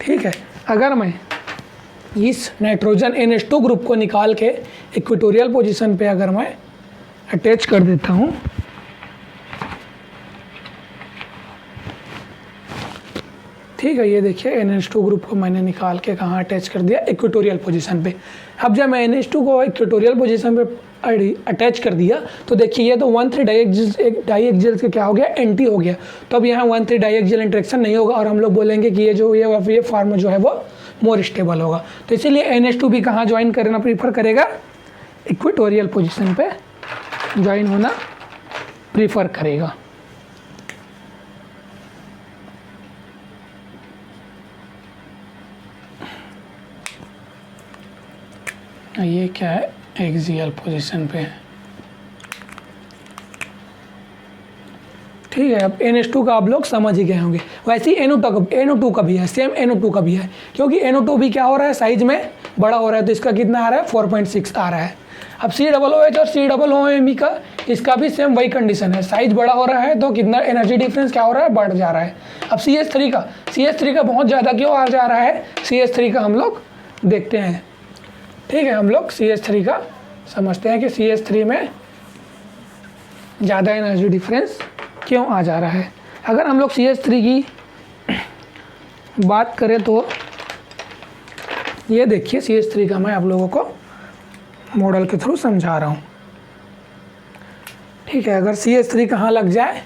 ठीक है, अगर मैं इस नाइट्रोजन NH2 ग्रुप को निकाल के इक्वेटोरियल पोजीशन पे अगर मैं अटैच कर देता हूँ, ठीक है, ये देखिए NH2 ग्रुप को मैंने निकाल के कहाँ अटैच कर दिया, इक्वेटोरियल पोजीशन पे। अब जब मैं NH2 को इक्वेटोरियल पोजीशन पे अटैच कर दिया, तो देखिए ये तो 1,3 डाइएक्सियल से क्या हो गया, एंटी हो गया, तो अब यहाँ 1,3 डाइएक्सियल इंटरेक्शन नहीं होगा, और हम लोग बोलेंगे कि ये फॉर्म जो है वो मोर स्टेबल होगा। तो इसीलिए NH2 भी कहाँ ज्वाइन करना प्रीफर करेगा, इक्वेटोरियल पोजीशन पे ज्वाइन होना प्रीफर करेगा। ये क्या है, एक्सियल पोजीशन पे है। ठीक है, अब NH2 का आप लोग समझ ही गए होंगे। वैसे ही NO2 का भी है, सेम NO2 का भी है, क्योंकि NO2 भी क्या हो रहा है, साइज में बड़ा हो रहा है, तो इसका कितना आ रहा है, 4.6 आ रहा है। अब COOH और COOMe का, इसका भी सेम वही कंडीशन है, साइज बड़ा हो रहा है तो कितना एनर्जी डिफरेंस क्या हो रहा है, बढ़ जा रहा है। अब CH3 का बहुत ज़्यादा क्यों आ जा रहा है, CH3 का हम लोग देखते हैं। ठीक है, हम लोग CH3 का समझते हैं कि CH3 में ज़्यादा एनर्जी डिफरेंस क्यों आ जा रहा है। अगर हम लोग CH3 की बात करें तो ये देखिए, CH3 का मैं आप लोगों को मॉडल के थ्रू समझा रहा हूँ। ठीक है, अगर CH3 कहाँ लग जाए,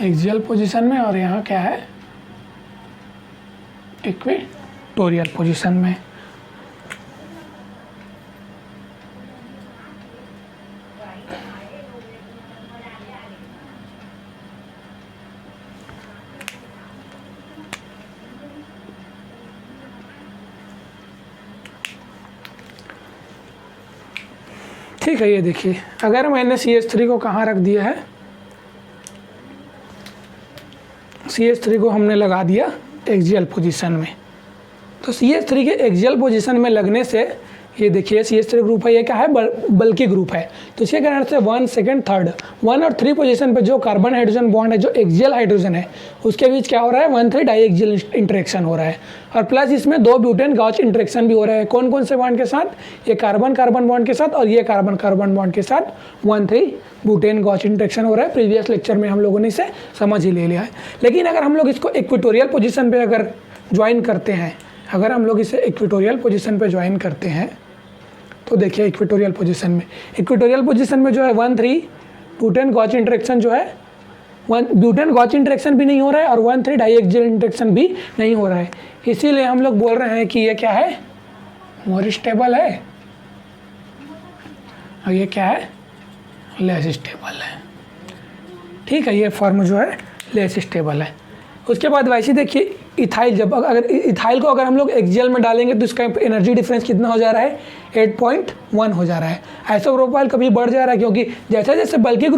एक्सियल पोजीशन में, और यहाँ क्या है, इक्वेटोरियल पोजीशन में। ठीक है, ये देखिए, अगर मैंने CH3 को कहाँ रख दिया है, CH3 को हमने लगा दिया एक्सियल पोजीशन में, तो CH3 के एक्सियल पोजीशन में लगने से ये देखिए CH3 ग्रुप है, ये क्या है, बल्कि ग्रुप है। तो इसके कारण से 1, 2, 3 1 और 3 पोजीशन पे जो कार्बन हाइड्रोजन बॉन्ड है, जो एक्सियल हाइड्रोजन है, उसके बीच क्या हो रहा है, 1,3 डाइएक्सियल इंटरेक्शन हो रहा है। और प्लस इसमें 2 ब्यूटेन गॉच इंटरेक्शन भी हो रहा है। कौन कौन से बॉन्ड के साथ, ये कार्बन कार्बन बॉन्ड के साथ और ये कार्बन कार्बन बॉन्ड के साथ 1,3 ब्यूटेन गॉच इंटरेक्शन हो रहा है। प्रीवियस लेक्चर में हम लोगों ने इसे समझ ही ले लिया है। लेकिन अगर हम लोग इसको इक्वेटोरियल पोजीशन पे अगर ज्वाइन करते हैं, अगर हम लोग इसे इक्वेटोरियल पोजीशन पे ज्वाइन करते हैं, तो देखिए इक्वेटोरियल पोजीशन में जो है 1,3 ब्यूटेन गॉच इंटरेक्शन जो है, ब्यूटेन गॉच इंटरेक्शन भी नहीं हो रहा है और 1,3 डाइएक्सियल इंटरेक्शन भी नहीं हो रहा है। इसीलिए हम लोग बोल रहे हैं कि ये क्या है, मोर स्टेबल है, और ये क्या है, लेस स्टेबल है। ठीक है, ये फॉर्म जो है लेस स्टेबल है। उसके बाद वैसे देखिए इथाइल, जब अगर इथाइल को अगर हम लोग एक्सियल में डालेंगे तो इसका एनर्जी डिफरेंस कितना हो जा रहा है, 8.1 हो जा रहा है। आइसोप्रोपाइल कभी बढ़ जा रहा है, क्योंकि जैसे जैसे बल्कि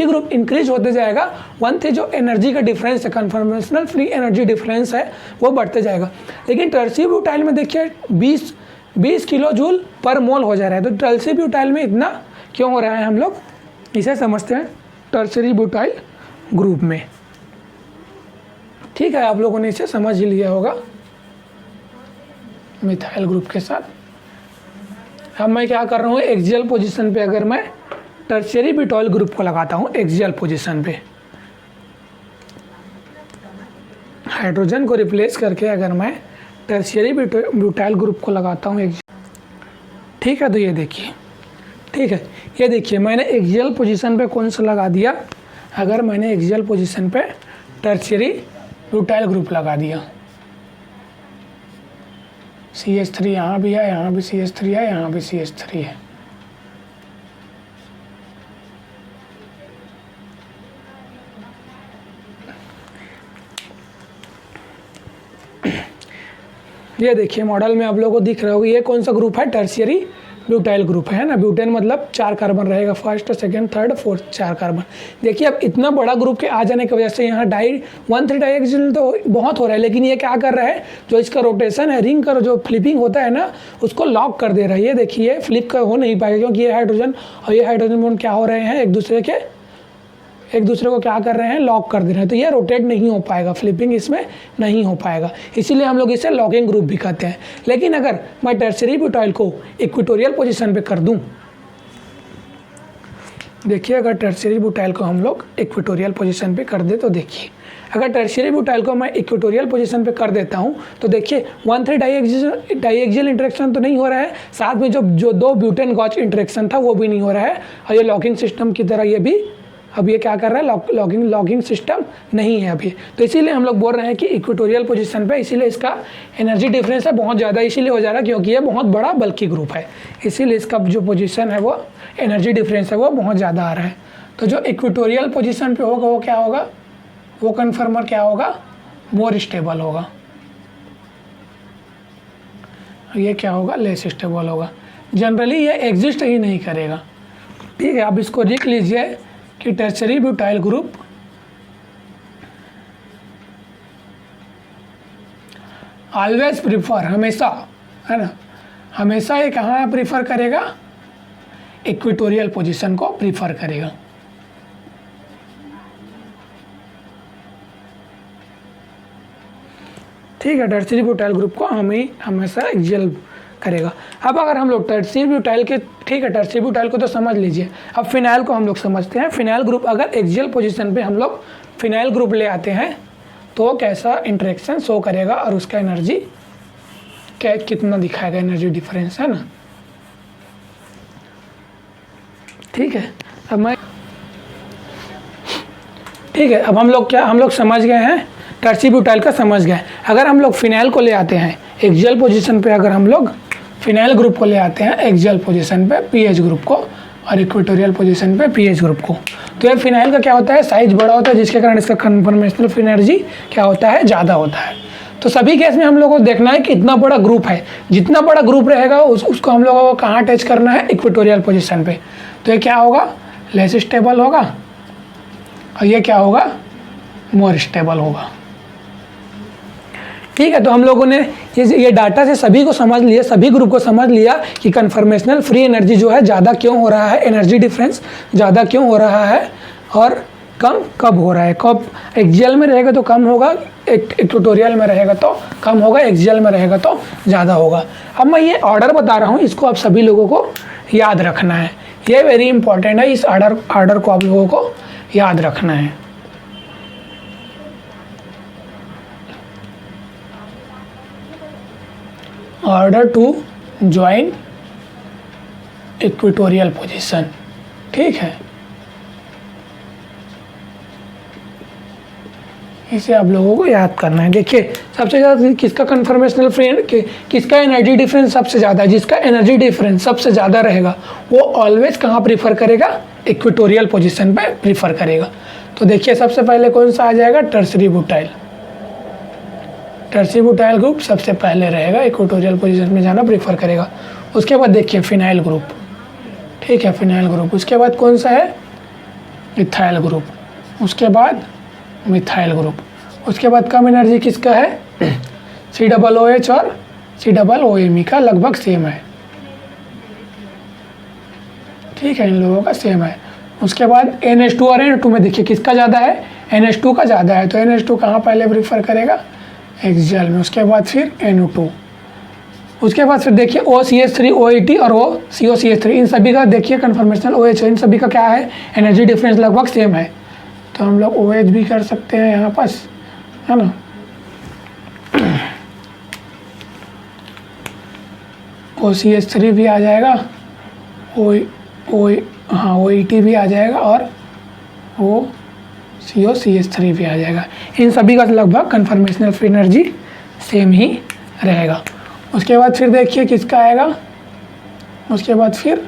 ग्रुप इंक्रीज होते जाएगा, 1 जो एनर्जी का डिफरेंस है, कन्फॉर्मेशनल फ्री एनर्जी डिफरेंस है, वो बढ़ते जाएगा। लेकिन टर्सी ब्यूटाइल में देखिए 20 किलो जूल पर मोल हो जा रहा है। तो टर्सी ब्यूटाइल में इतना क्यों हो रहा है, हम लोग इसे समझते हैं टर्सरी ब्यूटाइल ग्रुप में। ठीक है, आप लोगों ने इसे समझ ही लिया होगा मिथाइल ग्रुप के साथ। अब मैं क्या कर रहा हूँ, एक्सियल पोजीशन पे अगर मैं टर्शियरी ब्यूटाइल ग्रुप को लगाता हूँ एक्सियल पोजीशन पे, हाइड्रोजन को रिप्लेस करके अगर मैं टर्शियरी ब्यूटाइल ग्रुप को लगाता हूँ, ठीक है, तो ये देखिए, ठीक है, ये देखिए मैंने एक्सियल पोजीशन पे कौन सा लगा दिया, अगर मैंने एक्सियल पोजीशन पे टर्शियरी ब्यूटाइल ग्रुप लगा दिया, CH3 यहाँ भी है, यहाँ भी CH3 है, यहाँ भी CH3 है। ये देखिए मॉडल में आप लोगों को दिख रहा होगा, ये कौन सा ग्रुप है, टर्शियरी ब्यूटाइल ग्रुप है ना। ब्यूटेन मतलब 4 कार्बन रहेगा, first, second, third, fourth, 4 carbon. देखिए अब इतना बड़ा ग्रुप के आ जाने की वजह से यहाँ 1,3 डाइएक्सियल तो बहुत हो रहा है, लेकिन ये क्या कर रहा है, जो इसका रोटेशन है, रिंग का जो फ्लिपिंग होता है ना, उसको लॉक कर दे रहा है। ये देखिए फ्लिप का हो नहीं पाएगा, क्योंकि ये हाइड्रोजन और ये हाइड्रोजन बॉन्ड क्या हो रहे हैं, एक दूसरे को क्या कर रहे हैं, लॉक कर दे रहे हैं। तो ये रोटेट नहीं हो पाएगा, फ्लिपिंग इसमें नहीं हो पाएगा, इसीलिए हम लोग इसे लॉकिंग ग्रुप भी कहते हैं। लेकिन अगर मैं टर्शियरी ब्यूटाइल को इक्वेटोरियल पोजीशन पे कर दूं, देखिए अगर टर्शियरी ब्यूटाइल को हम लोग इक्वेटोरियल पोजीशन पे कर दे, तो देखिए अगर टर्शियरी ब्यूटाइल को मैं इक्वेटोरियल पोजीशन पे कर देता हूँ, तो देखिए 1,3 डाइएक्सियल इंटरेक्शन तो नहीं हो रहा है, साथ में जो 2 ब्यूटेन गॉच इंटरेक्शन था वो भी नहीं हो रहा है, और ये लॉकिंग सिस्टम की तरह ये भी अब ये क्या कर रहा है, लॉकिंग सिस्टम नहीं है अभी। तो इसीलिए हम लोग बोल रहे हैं कि इक्वेटोरियल पोजीशन पे, इसीलिए इसका एनर्जी डिफरेंस है बहुत ज़्यादा, इसीलिए हो जा रहा है क्योंकि ये बहुत बड़ा बल्कि ग्रुप है, इसीलिए इसका जो पोजीशन है, वो एनर्जी डिफरेंस है, वो बहुत ज़्यादा आ रहा है। तो जो इक्वेटोरियल पोजीशन पे होगा वो क्या होगा, वो कन्फर्मर क्या होगा, मोर स्टेबल होगा, ये क्या होगा, लेस स्टेबल होगा। जनरली ये एग्जिस्ट ही नहीं करेगा। ठीक है, आप इसको लिख लीजिए कि tertiary butyl group always prefer, हमेशा, है ना, हमेशा ये कहाँ प्रीफर करेगा, इक्वेटोरियल पोजीशन को प्रीफर करेगा। ठीक है, टर्शियरी ब्यूटाइल ग्रुप को हमेशा एक्सियल करेगा। अब अगर हम लोग टर्शियरी ब्यूटाइल के, ठीक है, टर्शियरी ब्यूटाइल को तो समझ लीजिए, अब फिनाइल को हम लोग समझते हैं। फिनाइल ग्रुप अगर एक्सियल पोजीशन पे हम लोग फिनाइल ग्रुप ले आते हैं तो कैसा इंटरेक्शन शो करेगा और उसका एनर्जी कितना दिखाएगा, एनर्जी डिफरेंस, है ना। ठीक है, अब हम लोग समझ गए हैं, टर्शियरी ब्यूटाइल का समझ गए। अगर हम लोग फिनाइल को ले आते हैं एक्सियल पोजीशन पे, अगर हम लोग फिनाइल ग्रुप को ले आते हैं एक्सियल पोजीशन पे, पीएच ग्रुप को, और इक्वेटोरियल पोजीशन पे पीएच ग्रुप को, तो ये फिनाइल का क्या होता है, साइज बड़ा होता है, जिसके कारण इसका कन्फॉर्मेशनल फ्री एनर्जी क्या होता है, ज़्यादा होता है। तो सभी केस में हम लोगों को देखना है कि इतना बड़ा ग्रुप है, जितना बड़ा ग्रुप रहेगा उसको हम लोगों को कहाँ अटैच करना है, इक्वेटोरियल पोजीशन पे। तो ये क्या होगा, लेस स्टेबल होगा, और ये क्या होगा, मोर स्टेबल होगा। ठीक है, तो हम लोगों ने ये डाटा से सभी को समझ लिया, सभी ग्रुप को समझ लिया कि कन्फर्मेशनल फ्री एनर्जी जो है ज़्यादा क्यों हो रहा है, एनर्जी डिफरेंस ज़्यादा क्यों हो रहा है और कम कब हो रहा है। कब एक्सियल में रहेगा तो कम होगा, इक्वेटोरियल में रहेगा तो कम होगा, एक्सियल में रहेगा तो ज़्यादा होगा। अब मैं ये ऑर्डर बता रहा हूँ, इसको आप सभी लोगों को याद रखना है, ये वेरी इंपॉर्टेंट है। इस ऑर्डर को आप लोगों को याद रखना है। Order to join equatorial position, ठीक है, इसे आप लोगों को याद करना है। देखिए सबसे ज़्यादा किसका कन्फर्मेशनल फ्री, किसका एनर्जी डिफरेंस सबसे ज़्यादा है, जिसका एनर्जी डिफरेंस सबसे ज़्यादा रहेगा वो ऑलवेज कहाँ प्रीफर करेगा, इक्वेटोरियल पोजीशन पे प्रीफर करेगा। तो देखिए सबसे पहले कौन सा आ जाएगा, tertiary butyl. Tertiary butyl group सबसे पहले रहेगा, इक्वेटोरियल पोजीशन में जाना प्रीफर करेगा। उसके बाद देखिए फिनाइल ग्रुप, ठीक है, फिनाइल ग्रुप। उसके बाद कौन सा है, इथाइल ग्रुप। उसके बाद मिथाइल ग्रुप। उसके बाद कम एनर्जी किसका है, COOH और COOMe का लगभग सेम है, ठीक है, इन लोगों का सेम है। उसके बाद NH2 और NO2 में देखिए किसका ज़्यादा है, NH2 का ज़्यादा है, तो NH2 कहाँ पहले प्रीफर करेगा, एक्सियल में। उसके बाद फिर NO2। उसके बाद फिर देखिए OCH3, OET और COCH3, इन सभी का देखिए कन्फर्मेशनल OH है, इन सभी का क्या है, एनर्जी डिफरेंस लगभग सेम है, तो हम लोग OH भी कर सकते हैं यहाँ पास, है ना। OCH3 भी आ जाएगा, OET भी आ जाएगा और COCH3 भी आ जाएगा। इन सभी का लगभग कन्फर्मेशनल फ्री एनर्जी सेम ही रहेगा। उसके बाद फिर देखिए किसका आएगा, उसके बाद फिर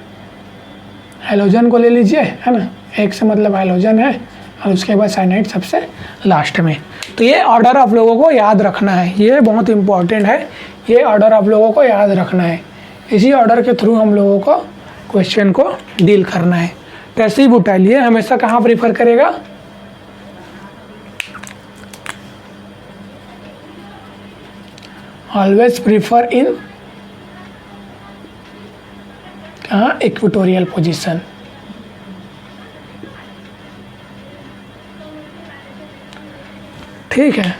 हेलोजन को ले लीजिए, है ना, एक से मतलब हेलोजन है, और उसके बाद साइनाइड सबसे लास्ट में। तो ये ऑर्डर आप लोगों को याद रखना है, ये बहुत इंपॉर्टेंट है, ये ऑर्डर आप लोगों को याद रखना है। इसी ऑर्डर के थ्रू हम लोगों को क्वेश्चन को डील करना है। टर्सरी ब्यूटाइल ये हमेशा कहाँ प्रीफर करेगा, ऑलवेज प्रीफर इन कहाँ, इक्वेटोरियल पोजीशन। ठीक है,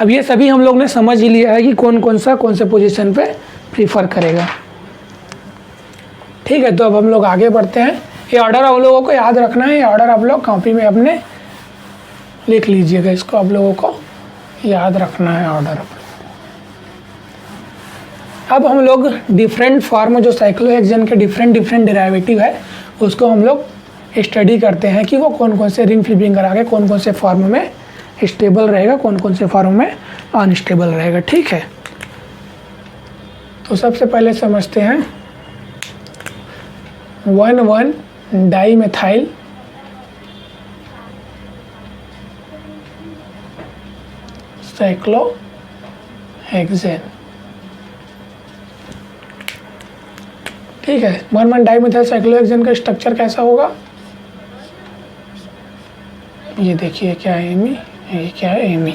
अब ये सभी हम लोग ने समझ ही लिया है कि कौन से पोजीशन पे प्रीफर करेगा। ठीक है, तो अब हम लोग आगे बढ़ते हैं। ये ऑर्डर आप लोगों को याद रखना है, ये ऑर्डर आप लोग कॉपी में अपने लिख लीजिएगा, इसको आप लोगों को याद रखना है ऑर्डर। अब हम लोग डिफरेंट फॉर्म जो साइक्लोहेक्सेन के डिफरेंट डेरिवेटिव है उसको हम लोग स्टडी करते हैं कि वो कौन से रिंग फ्लिपिंग करा के कौन से फॉर्म में स्टेबल रहेगा, कौन से फॉर्म में अनस्टेबल रहेगा। ठीक है, तो सबसे पहले समझते हैं 1,1 डाइमेथाइल साइक्लोहेक्सेन। ठीक है, 1,1 डाइमेथाइल साइक्लोहेक्सेन का स्ट्रक्चर कैसा होगा, ये देखिए क्या है एमी, ये क्या है एमी,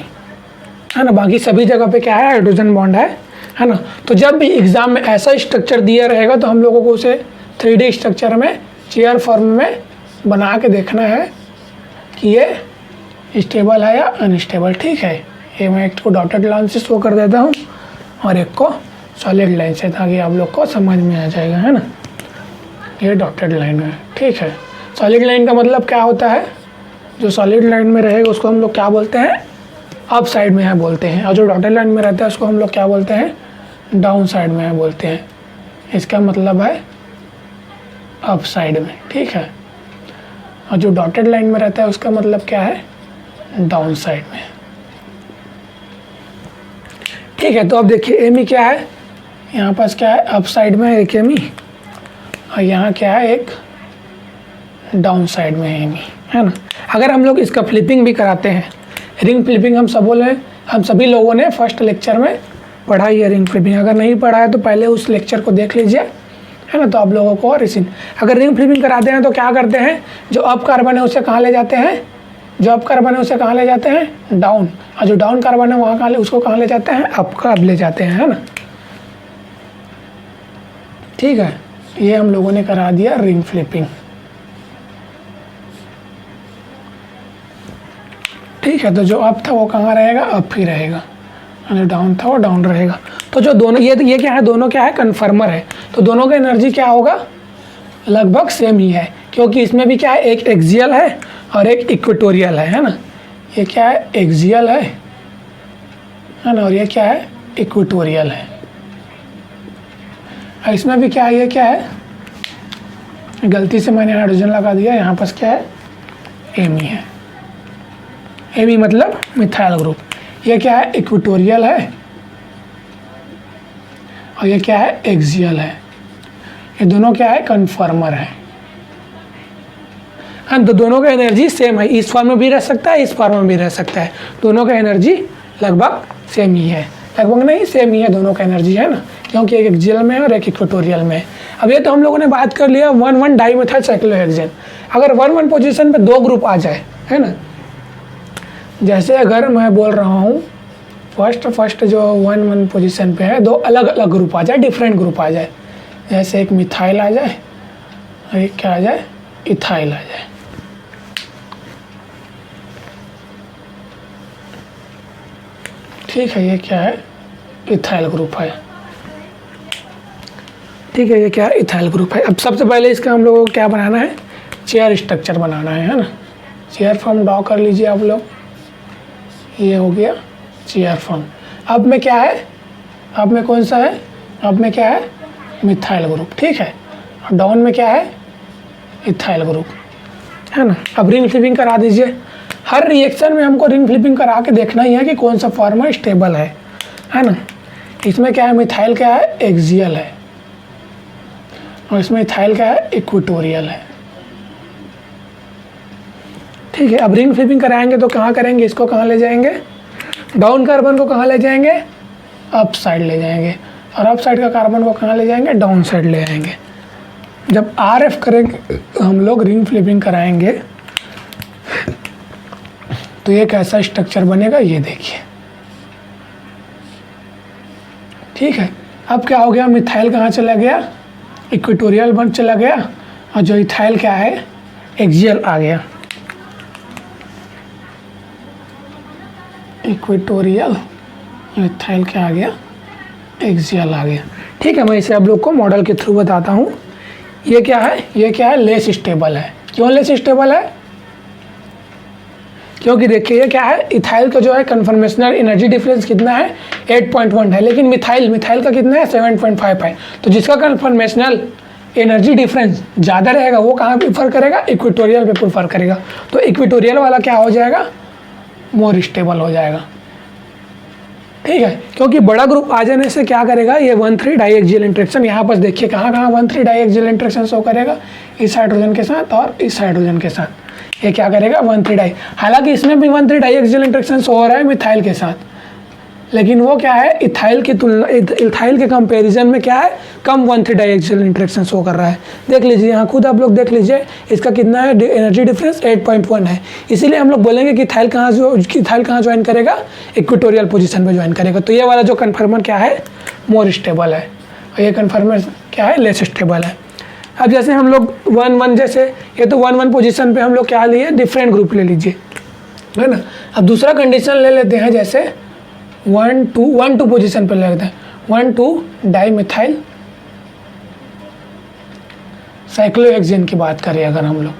है ना। बाकी सभी जगह पे क्या है, हाइड्रोजन बॉन्ड है ना। तो जब भी एग्जाम में ऐसा स्ट्रक्चर दिया रहेगा तो हम लोगों को उसे 3D स्ट्रक्चर में चेयर फॉर्म में बना के देखना है कि ये स्टेबल है या अनस्टेबल। ठीक है, ये मैं एक को डॉटेड लाइन से शो कर देता हूँ और एक को सॉलिड लाइन से, ताकि आप लोग को समझ में आ जाएगा, है ना। ये डॉटेड लाइन है, ठीक है। सॉलिड लाइन का मतलब क्या होता है, जो सॉलिड लाइन में रहेगा उसको हम लोग क्या बोलते हैं, अप साइड में है बोलते हैं, और जो डॉटेड लाइन में रहता है उसको हम लोग क्या बोलते हैं, डाउन साइड में है बोलते हैं। इसका मतलब है अप साइड में, ठीक है। और जो डॉटेड लाइन में रहता है उसका मतलब क्या है, डाउन साइड में। ठीक है, तो अब देखिए एमी क्या है, यहाँ पास क्या है, अप साइड में है एक एमी, और यहाँ क्या है, एक डाउन साइड में है एमी, है ना। अगर हम लोग इसका फ्लिपिंग भी कराते हैं, रिंग फ्लिपिंग हम सभी लोगों ने फर्स्ट लेक्चर में पढ़ाई है रिंग फ्लिपिंग। अगर नहीं पढ़ा है तो पहले उस लेक्चर को देख लीजिए, है ना। तो आप लोगों को अगर रिंग फ्लिपिंग कराते हैं तो क्या करते हैं, जो अप कार्बन है उसे कहाँ ले जाते हैं, जो अप कार्बन है उसे कहाँ ले जाते हैं, डाउन, और जो डाउन कार्बन है वहाँ उसको कहाँ ले जाते हैं, अप का अब ले जाते हैं, है ना। ठीक है, ये हम लोगों ने करा दिया रिंग फ्लिपिंग। ठीक है, तो जो अप था वो कहाँ रहेगा, अप ही रहेगा, और जो डाउन था वो डाउन रहेगा। तो जो दोनों ये क्या है, दोनों क्या है, कन्फर्मर है, तो दोनों का एनर्जी क्या होगा, लगभग सेम ही है, क्योंकि इसमें भी क्या है, एक एक्सियल है और एक इक्वेटोरियल है ना। ये क्या है, एक्सियल है ना, और ये क्या है, इक्वेटोरियल है। और इसमें भी क्या है, ये क्या है, गलती से मैंने हाइड्रोजन लगा दिया, यहाँ पास क्या है, एमी है। एमी मतलब मिथाइल ग्रुप। ये क्या है, इक्वेटोरियल है, और ये क्या है, एक्सियल है। ये दोनों क्या है, कन्फर्मर है। हाँ, तो दोनों का एनर्जी सेम है, इस फॉर्म में भी रह सकता है, इस फॉर्म में भी रह सकता है, दोनों का एनर्जी लगभग सेम ही है, लगभग नहीं सेम ही है दोनों का एनर्जी, है ना, क्योंकि एक एक्सियल में है और एक इक्वेटोरियल में है। अब ये तो हम लोगों ने बात कर लिया 1,1 डाइमेथाइल साइक्लोहेक्सेन। अगर 1,1 पोजीशन पे 2 ग्रुप आ जाए, है ना, जैसे अगर मैं बोल रहा हूँ फर्स्ट जो 1,1 पोजीशन पे है 2 अलग अलग ग्रुप आ जाए, डिफरेंट ग्रुप आ जाए, जैसे एक मिथाइल आ जाए और एक क्या आ जाए, इथाइल आ जाए। ठीक है, ये क्या है, इथाइल ग्रुप है। ठीक है, ये क्या है, इथाइल ग्रुप है। अब सबसे पहले इसका हम लोगों को क्या बनाना है, चेयर स्ट्रक्चर बनाना है ना। चेयर फॉर्म ड्रॉ कर लीजिए आप लोग, ये हो गया चेयर फॉर्म। अब में क्या है, अब में कौन सा है, अब में क्या है, मिथाइल ग्रुप। ठीक है, और डाउन में क्या है, इथाइल ग्रुप, है ना। अब रिंग फ्लिपिंग करा दीजिए। हर रिएक्शन में हमको रिंग फ्लिपिंग करा के देखना ही है कि कौन सा फॉर्म स्टेबल है ना। इसमें क्या है, मिथाइल क्या है, एक्सियल है, और इसमें इथाइल क्या है, इक्वेटोरियल है। ठीक है, अब रिंग फ्लिपिंग कराएंगे तो कहाँ करेंगे, इसको कहाँ ले जाएंगे, डाउन कार्बन को कहाँ ले जाएंगे, अप साइड ले जाएंगे, और अप साइड का कार्बन को कहाँ ले जाएंगे, डाउन साइड ले जाएंगे। जब RF करेंगे हम लोग, रिंग फ्लिपिंग कराएंगे, तो ये कैसा स्ट्रक्चर बनेगा, ये देखिए। ठीक है, अब क्या हो गया, मिथाइल कहाँ चला गया, इक्वेटोरियल बन चला गया, और जो इथाइल क्या है, एक्सियल आ गया। इक्वेटोरियल, इथाइल क्या आ गया, एक्सियल आ गया। ठीक है, मैं इसे आप लोग को मॉडल के थ्रू बताता हूँ। ये क्या है, ये क्या है, लेस स्टेबल है। क्यों लेस स्टेबल है, क्योंकि देखिए ये क्या है, इथाइल का जो है कन्फर्मेशनल एनर्जी डिफरेंस कितना है, 8.1 है, लेकिन मिथाइल का कितना है, 7.5 है। तो जिसका कन्फर्मेशनल एनर्जी डिफरेंस ज़्यादा रहेगा वो कहाँ प्रीफर करेगा, इक्वेटोरियल पे प्रीफर करेगा। तो इक्वेटोरियल वाला क्या हो जाएगा, मोर स्टेबल हो जाएगा। ठीक है, क्योंकि बड़ा ग्रुप आ जाने से क्या करेगा, ये 1,3 डाइएक्सियल इंटरेक्शन, यहाँ पर देखिए कहाँ 1,3 डाइएक्सियल इंटरेक्शन शो करेगा, इस हाइड्रोजन के साथ और इस हाइड्रोजन के साथ। ये क्या करेगा, 1,3 डाई। हालांकि इसमें भी 1,3 डाइएक्सियल इंटरेक्शन शो हो रहा है मिथाइल के साथ, लेकिन वो क्या है, इथाइल की तुलना, इथाइल के कंपैरिजन में क्या है, कम 1,3 डाइएक्सियल इंटरेक्शन शो कर रहा है। देख लीजिए यहाँ खुद आप लोग देख लीजिए, इसका कितना है एनर्जी डिफरेंस, 8.1 है। इसीलिए हम लोग बोलेंगे कि इथाइल कहाँ ज्वाइन करेगा, इक्वेटोरियल पोजीशन पे ज्वाइन करेगा। तो ये वाला जो कन्फर्मर क्या है, मोर स्टेबल है, और ये कन्फर्मर क्या है, लेस स्टेबल है। अब जैसे हम लोग 1,1, जैसे ये तो 1,1 पोजीशन पे हम लोग क्या लिए, डिफरेंट ग्रुप ले लीजिए, है ना। अब दूसरा कंडीशन ले लेते हैं, जैसे 1,2 पोजीशन पे ले लेते हैं, 1,2 डाइमिथाइल साइक्लोहेक्सेन की बात करें अगर हम लोग,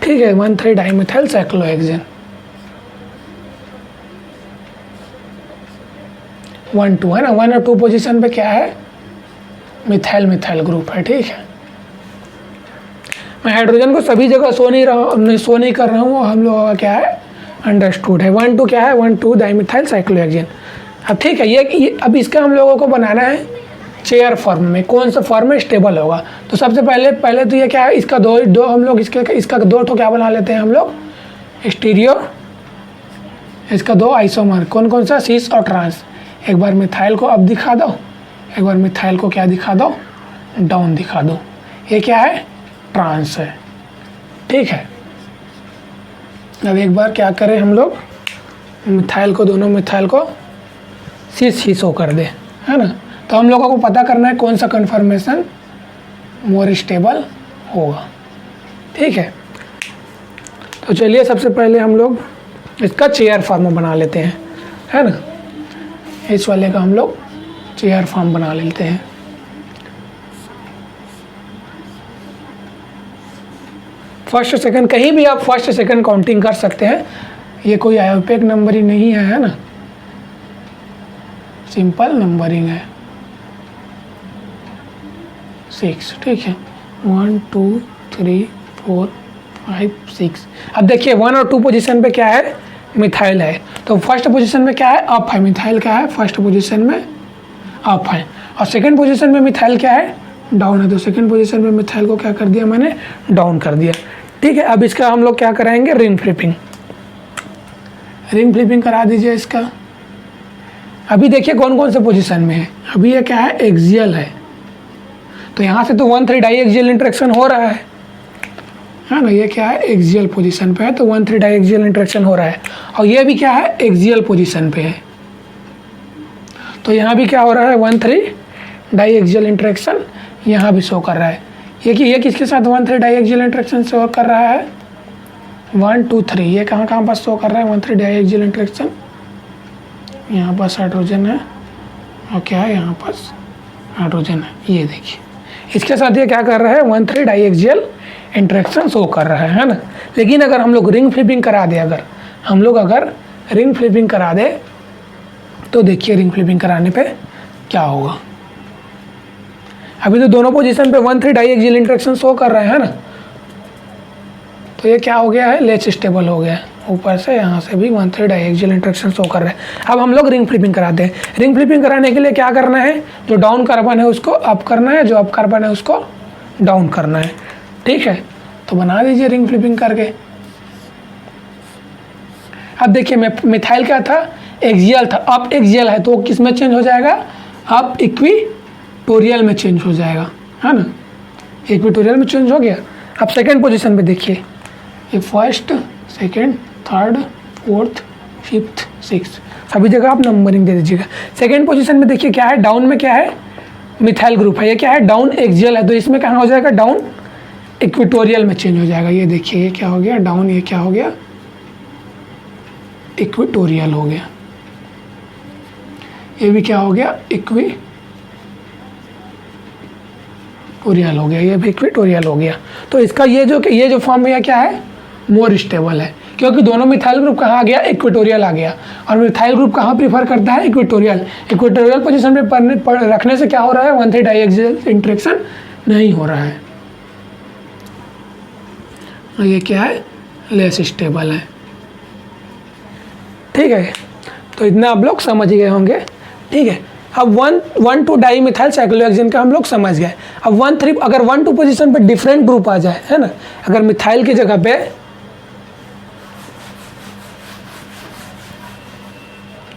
ठीक है, 1,3 डाइमिथाइल साइक्लोहेक्सेन, 1,2 है ना। 1 और 2 पोजीशन पे क्या है, मिथाइल ग्रुप है। ठीक है, मैं हाइड्रोजन को सभी जगह शो नहीं कर रहा हूँ, हम लोगों का क्या है, अंडरस्टूड है। 1,2 क्या है, 1,2 डाइमिथाइल साइक्लोहेक्सेन। अब ठीक है, ये अब इसका हम लोगों को बनाना है चेयर फॉर्म में, कौन सा फॉर्म में स्टेबल होगा। तो सबसे पहले तो ये क्या है, इसका दो हम लोग इसका 2 ठो क्या बना लेते हैं हम लोग, स्टीरियो, इसका 2 आइसोमर, कौन सा, सिस और ट्रांस। एक बार मिथाइल को अप दिखा दो, एक बार मिथाइल को क्या दिखा दो, डाउन दिखा दो। ये क्या है, ट्रांस है। ठीक है, अब एक बार क्या करें हम लोग, मिथाइल को, दोनों मिथाइल को सीस ही शो कर दे, है ना। तो हम लोगों को पता करना है कौन सा कन्फर्मेशन मोर स्टेबल होगा। ठीक है, तो चलिए सबसे पहले हम लोग इसका चेयर फॉर्म बना लेते हैं, है ना। इस वाले का हम लोग चेयर फॉर्म बना लेते हैं। फर्स्ट सेकंड, कहीं भी आप फर्स्ट सेकंड काउंटिंग कर सकते हैं, ये कोई आयोपेक नंबरिंग नहीं है ना, सिंपल नंबरिंग है। 6, ठीक है, 1 2 3 4 5 6। अब देखिए 1 और 2 पोजीशन पे क्या है, मिथाइल है, तो फर्स्ट पोजीशन में क्या है, अप है। मिथाइल क्या है, फर्स्ट पोजीशन में अप है, और सेकंड पोजीशन में मिथाइल क्या है, डाउन है। तो सेकंड पोजीशन में मिथाइल को क्या कर दिया मैंने, डाउन कर दिया। ठीक है, अब इसका हम लोग क्या कराएंगे, रिंग फ्लिपिंग। रिंग फ्लिपिंग करा दीजिए इसका। अभी देखिए कौन कौन से पोजीशन में है, अभी ये क्या है, एक्सियल है, तो यहाँ से तो 1,3 डाई एक्सियल इंटरेक्शन हो रहा है ना। ये क्या है, एक्सियल पोजीशन पे है, तो 1,3 डाई एक्सियल इंटरेक्शन हो रहा है। और ये भी क्या है, एक्सियल पोजीशन पे है, तो यहाँ भी क्या हो रहा है, 1,3 डाई एक्सियल इंटरेक्शन यहाँ भी शो कर रहा है। ये किसके साथ 1,3 डाई एक्सियल इंटरेक्शन शो कर रहा है, 1 2 3। ये कहाँ कहाँ पर शो कर रहा है, 1,3 डाई एक्सियल इंटरेक्शन, यहाँ पास हाइड्रोजन है, और क्या है, यहाँ पास हाइड्रोजन है। ये देखिए इसके साथ ये क्या कर रहा है, 1,3 डाई एक्सियल इंटरेक्शन शो कर रहा है ना। लेकिन अगर हम लोग रिंग फ्लिपिंग करा दे, अगर रिंग फ्लिपिंग करा दे, तो देखिए रिंग फ्लिपिंग कराने पे क्या होगा। अभी तो दोनों पोजीशन पे 1,3 डाई एक्सियल इंटरेक्शन शो कर रहे हैं ना, तो ये क्या हो गया है, लेस स्टेबल हो गया है। ऊपर से यहाँ से भी 1,3 डाई एक्सियल इंटरेक्शन शो कर रहे हैं। अब हम लोग रिंग फ्लिपिंग कराते हैं। रिंग फ्लिपिंग कराने के लिए क्या करना है, जो डाउन कार्बन है उसको अप करना है, जो अप कार्बन है उसको डाउन करना है। ठीक है, तो बना दीजिए रिंग फ्लिपिंग करके। अब देखिए मिथाइल क्या था, एक्सियल था, अप एक्सियल है, तो किस में चेंज हो जाएगा, अप इक्विटोरियल में चेंज हो जाएगा, है ना। इक्विटोरियल में चेंज हो गया। अब सेकेंड पोजीशन पे देखिए, ये first, second, third, fourth, fifth, six, सभी जगह आप नंबरिंग दे दीजिएगा। सेकेंड पोजीशन में देखिए क्या है, डाउन में क्या है, मिथाइल ग्रुप है। ये क्या है, डाउन एक्सियल है, तो इसमें कहाँ हो जाएगा, डाउन इक्विटोरियल में चेंज हो जाएगा। ये देखिए ये क्या हो गया, डाउन, ये क्या हो गया, इक्विटोरियल हो गया। ये भी क्या हो गया, इक्विटोरियल हो गया, ये भी इक्विटोरियल हो गया। तो इसका ये जो फॉर्म है क्या है, मोर स्टेबल है, क्योंकि दोनों मिथाइल ग्रुप कहाँ आ गया, इक्विटोरियल आ गया। और मिथाइल ग्रुप कहाँ प्रीफर करता है, इक्विटोरियल। इक्विटोरियल पोजीशन पे रखने से क्या हो रहा है, 1,3 डाई एक्सियल इंटरेक्शन नहीं हो रहा है। और ये क्या है, लेस स्टेबल है। ठीक है, तो इतना आप लोग समझ गए होंगे। ठीक है, अब 1,2 डाई मिथाइल साइक्लोहेक्सेन का हम लोग समझ गए। अब 1,3, अगर 1,2 पोजीशन पे डिफरेंट ग्रुप आ जाए, है ना, अगर मिथाइल की जगह पे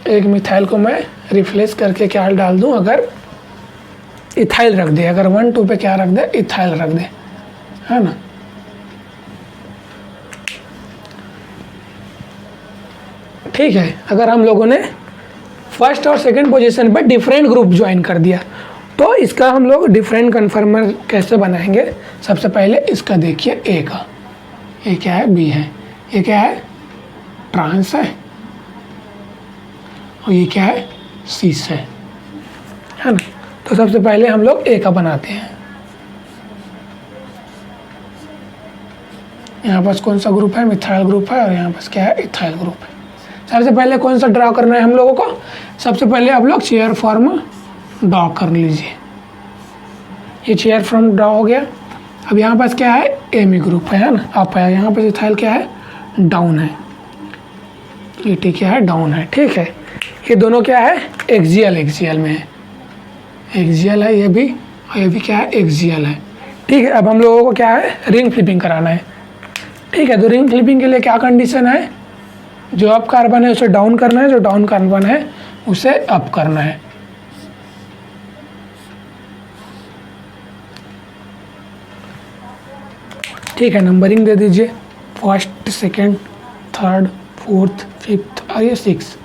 एक मिथाइल को मैं रिप्लेस करके क्या डाल दूं, अगर इथाइल रख दे, अगर 1,2 पे क्या रख दे, इथाइल रख दे, है ना। ठीक है, अगर हम लोगों ने फर्स्ट और सेकंड पोजीशन पे डिफरेंट ग्रुप ज्वाइन कर दिया, तो इसका हम लोग डिफरेंट कन्फर्मर कैसे बनाएंगे। सबसे पहले इसका देखिए, ए का, ये क्या है, बी है, ये क्या है, ट्रांस है, और ये क्या है, सीस है ना। तो सबसे पहले हम लोग ए का बनाते हैं। यहाँ पास कौन सा ग्रुप है, मिथाइल ग्रुप है, और यहाँ पास क्या है, इथाइल ग्रुप है। सबसे पहले कौन सा ड्रा करना है हम लोगों को, सबसे पहले आप लोग चेयर फॉर्म ड्रा कर लीजिए। ये चेयर फॉर्म ड्रा हो गया। अब यहाँ पास क्या है, एमी ग्रुप है ना, अप है। यहाँ पे इथाइल क्या है, डाउन है। ये टी क्या है, डाउन है। ठीक है, ये दोनों क्या है, एक्सियल में है, एक्सियल है ये भी, और ये भी क्या है, एक्सियल है। ठीक है, अब हम लोगों को क्या है, रिंग फ्लिपिंग कराना है। ठीक है, तो रिंग फ्लिपिंग के लिए क्या कंडीशन है, जो अप कार्बन है उसे डाउन करना है, जो डाउन कार्बन है उसे अप करना है। ठीक है, नंबरिंग दे दीजिए, first, second, third, fourth, fifth और ये 6।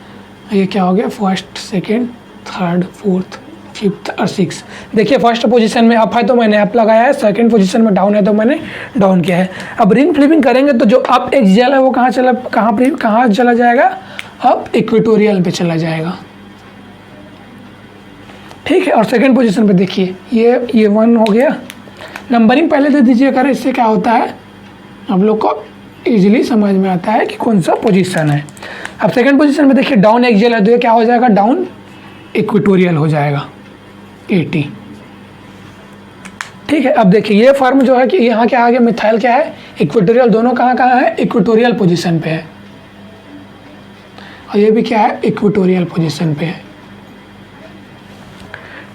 ये क्या हो गया, first, second, third, fourth, fifth और 6। देखिए फर्स्ट पोजीशन में अप है तो मैंने अप लगाया है, सेकंड पोजीशन में डाउन है तो मैंने डाउन किया है। अब रिंग फ्लिपिंग करेंगे तो जो अप एक्सियल है वो कहाँ चला जाएगा, अप इक्वेटोरियल पे चला जाएगा। ठीक है, और सेकंड पोजीशन पे देखिए ये 1 हो गया। नंबरिंग पहले दे दीजिए, अगर इससे क्या होता है आप लोग को इजीली समझ में आता है कि कौन सा पोजीशन है। अब सेकंड पोजीशन में देखिए डाउन एक्सियल है तो ये क्या हो जाएगा, डाउन इक्वेटोरियल हो जाएगा 80। ठीक है, अब देखिए ये फॉर्म जो है कि यहाँ क्या आ गया, मिथाइल क्या है, इक्वेटोरियल, दोनों कहाँ है, इक्वेटोरियल पोजीशन पे है, और ये भी क्या है, इक्वेटोरियल पोजीशन पे है।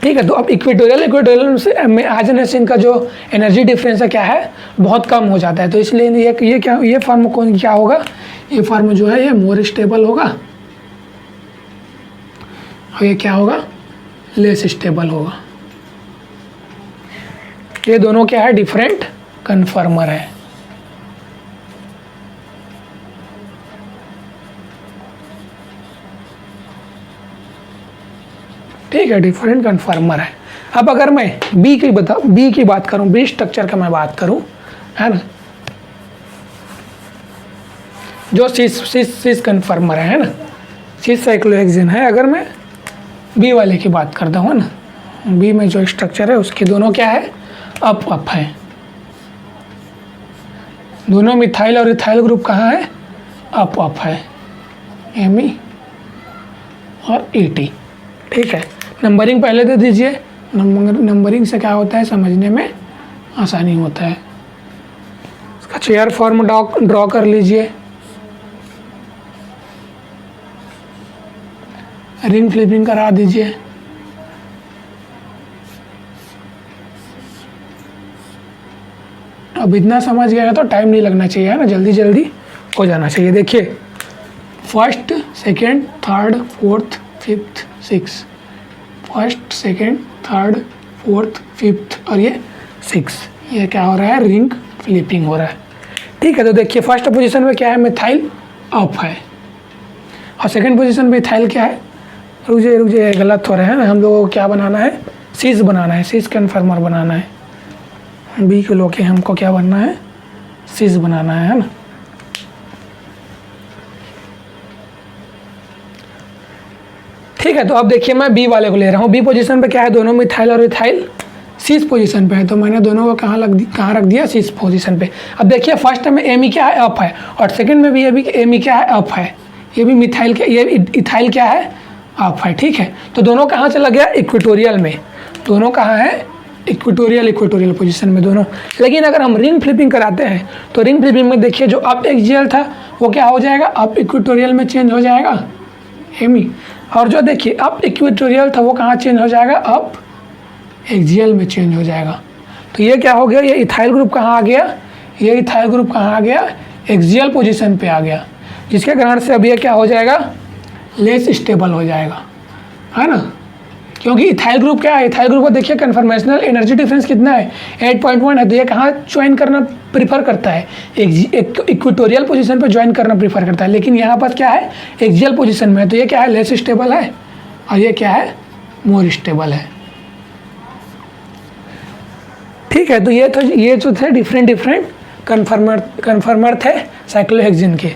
ठीक है, तो अब इक्वेटोरियल से आयनाइजेशन का जो एनर्जी डिफरेंस है क्या है, बहुत कम हो जाता है। तो इसलिए ये फॉर्म क्या होगा, ये फॉर्म जो है ये मोर स्टेबल होगा, और ये क्या होगा, लेस स्टेबल होगा। ये दोनों क्या है, डिफरेंट कन्फर्मर है। ठीक है, डिफरेंट कन्फर्मर है। अब अगर मैं बी की बात करूं, बी स्ट्रक्चर का मैं बात करूं, है ना, जो सिस कन्फर्मर है ना, सिस साइक्लोहेक्सेन है। अगर मैं बी वाले की बात करता हूँ ना, बी में जो स्ट्रक्चर है उसके दोनों क्या है, अप है। दोनों मिथाइल और इथाइल ग्रुप कहाँ है, अप है, Me और Et। ठीक है, नंबरिंग पहले दे दीजिए, नंबरिंग से क्या होता है समझने में आसानी होता है। इसका चेयर फॉर्म ड्रॉ कर लीजिए, रिंग फ्लिपिंग करा दीजिए। अब इतना समझ गया तो टाइम नहीं लगना चाहिए, है ना, जल्दी जल्दी हो जाना चाहिए। देखिए first, second, third, fourth, fifth, 6, first, second, third, fourth, fifth और ये 6। ये क्या हो रहा है, रिंग फ्लिपिंग हो रहा है। ठीक है, तो देखिए फर्स्ट पोजीशन में क्या है, मिथाइल अप है, और सेकंड पोजीशन में इथाइल क्या है, रुक जाइए गलत हो रहा है ना, हम लोगों को क्या बनाना है, सिस बनाना है, सिस कन्फर्मर बनाना है। बी के लोग के हमको क्या बनना है, सिस बनाना है ना। ठीक है, तो अब देखिए मैं बी वाले को ले रहा हूँ। बी पोजीशन पे क्या है, दोनों मिथाइल और इथाइल सिस पोजीशन पे है, तो मैंने दोनों को कहाँ रख दिया, सिस पोजीशन पे। अब देखिए फर्स्ट में एमी क्या है, अप है, और सेकंड में भी ये भी एमी क्या है, अप है। ये भी मिथाइल क्या, ये इथाइल क्या है, अप है। ठीक है, तो दोनों कहाँ चला गया, इक्वेटोरियल में। दोनों कहाँ है, इक्वेटोरियल पोजीशन में दोनों। लेकिन अगर हम रिंग फ्लिपिंग कराते हैं तो रिंग फ्लिपिंग में देखिए जो अप एक्सियल था वो क्या हो जाएगा, अप इक्वेटोरियल में चेंज हो जाएगा, एमी। और जो देखिए अप इक्वेटोरियल था वो कहाँ चेंज हो जाएगा, अप एक्सियल में चेंज हो जाएगा। तो ये क्या हो गया, ये इथाइल ग्रुप कहाँ आ गया, ये इथाइल ग्रुप कहाँ आ गया, एक्सियल पोजीशन पे आ गया, जिसके कारण से अब ये क्या हो जाएगा, लेस स्टेबल हो जाएगा, है ना। क्योंकि इथाइल ग्रुप क्या है, इथाइल ग्रुप को देखिए कन्फर्मेशनल एनर्जी डिफरेंस कितना है, 8.1 है। तो ये कहाँ ज्वाइन करना प्रीफर करता है, इक्वेटोरियल पोजीशन पे ज्वाइन करना प्रीफर करता है। लेकिन यहाँ पर क्या है, एक्सियल पोजीशन में है, तो ये क्या है, लेस स्टेबल है, और ये क्या है, मोर स्टेबल है। ठीक है, तो ये जो थे डिफरेंट कन्फर्मर थे साइक्लोहेक्सेन के।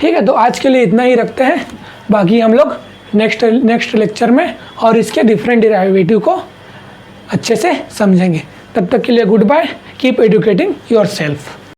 ठीक है, तो आज के लिए इतना ही रखते हैं, बाकी हम लोग नेक्स्ट लेक्चर में और इसके डिफरेंट डेरिवेटिव को अच्छे से समझेंगे। तब तक के लिए good bye, keep educating yourself.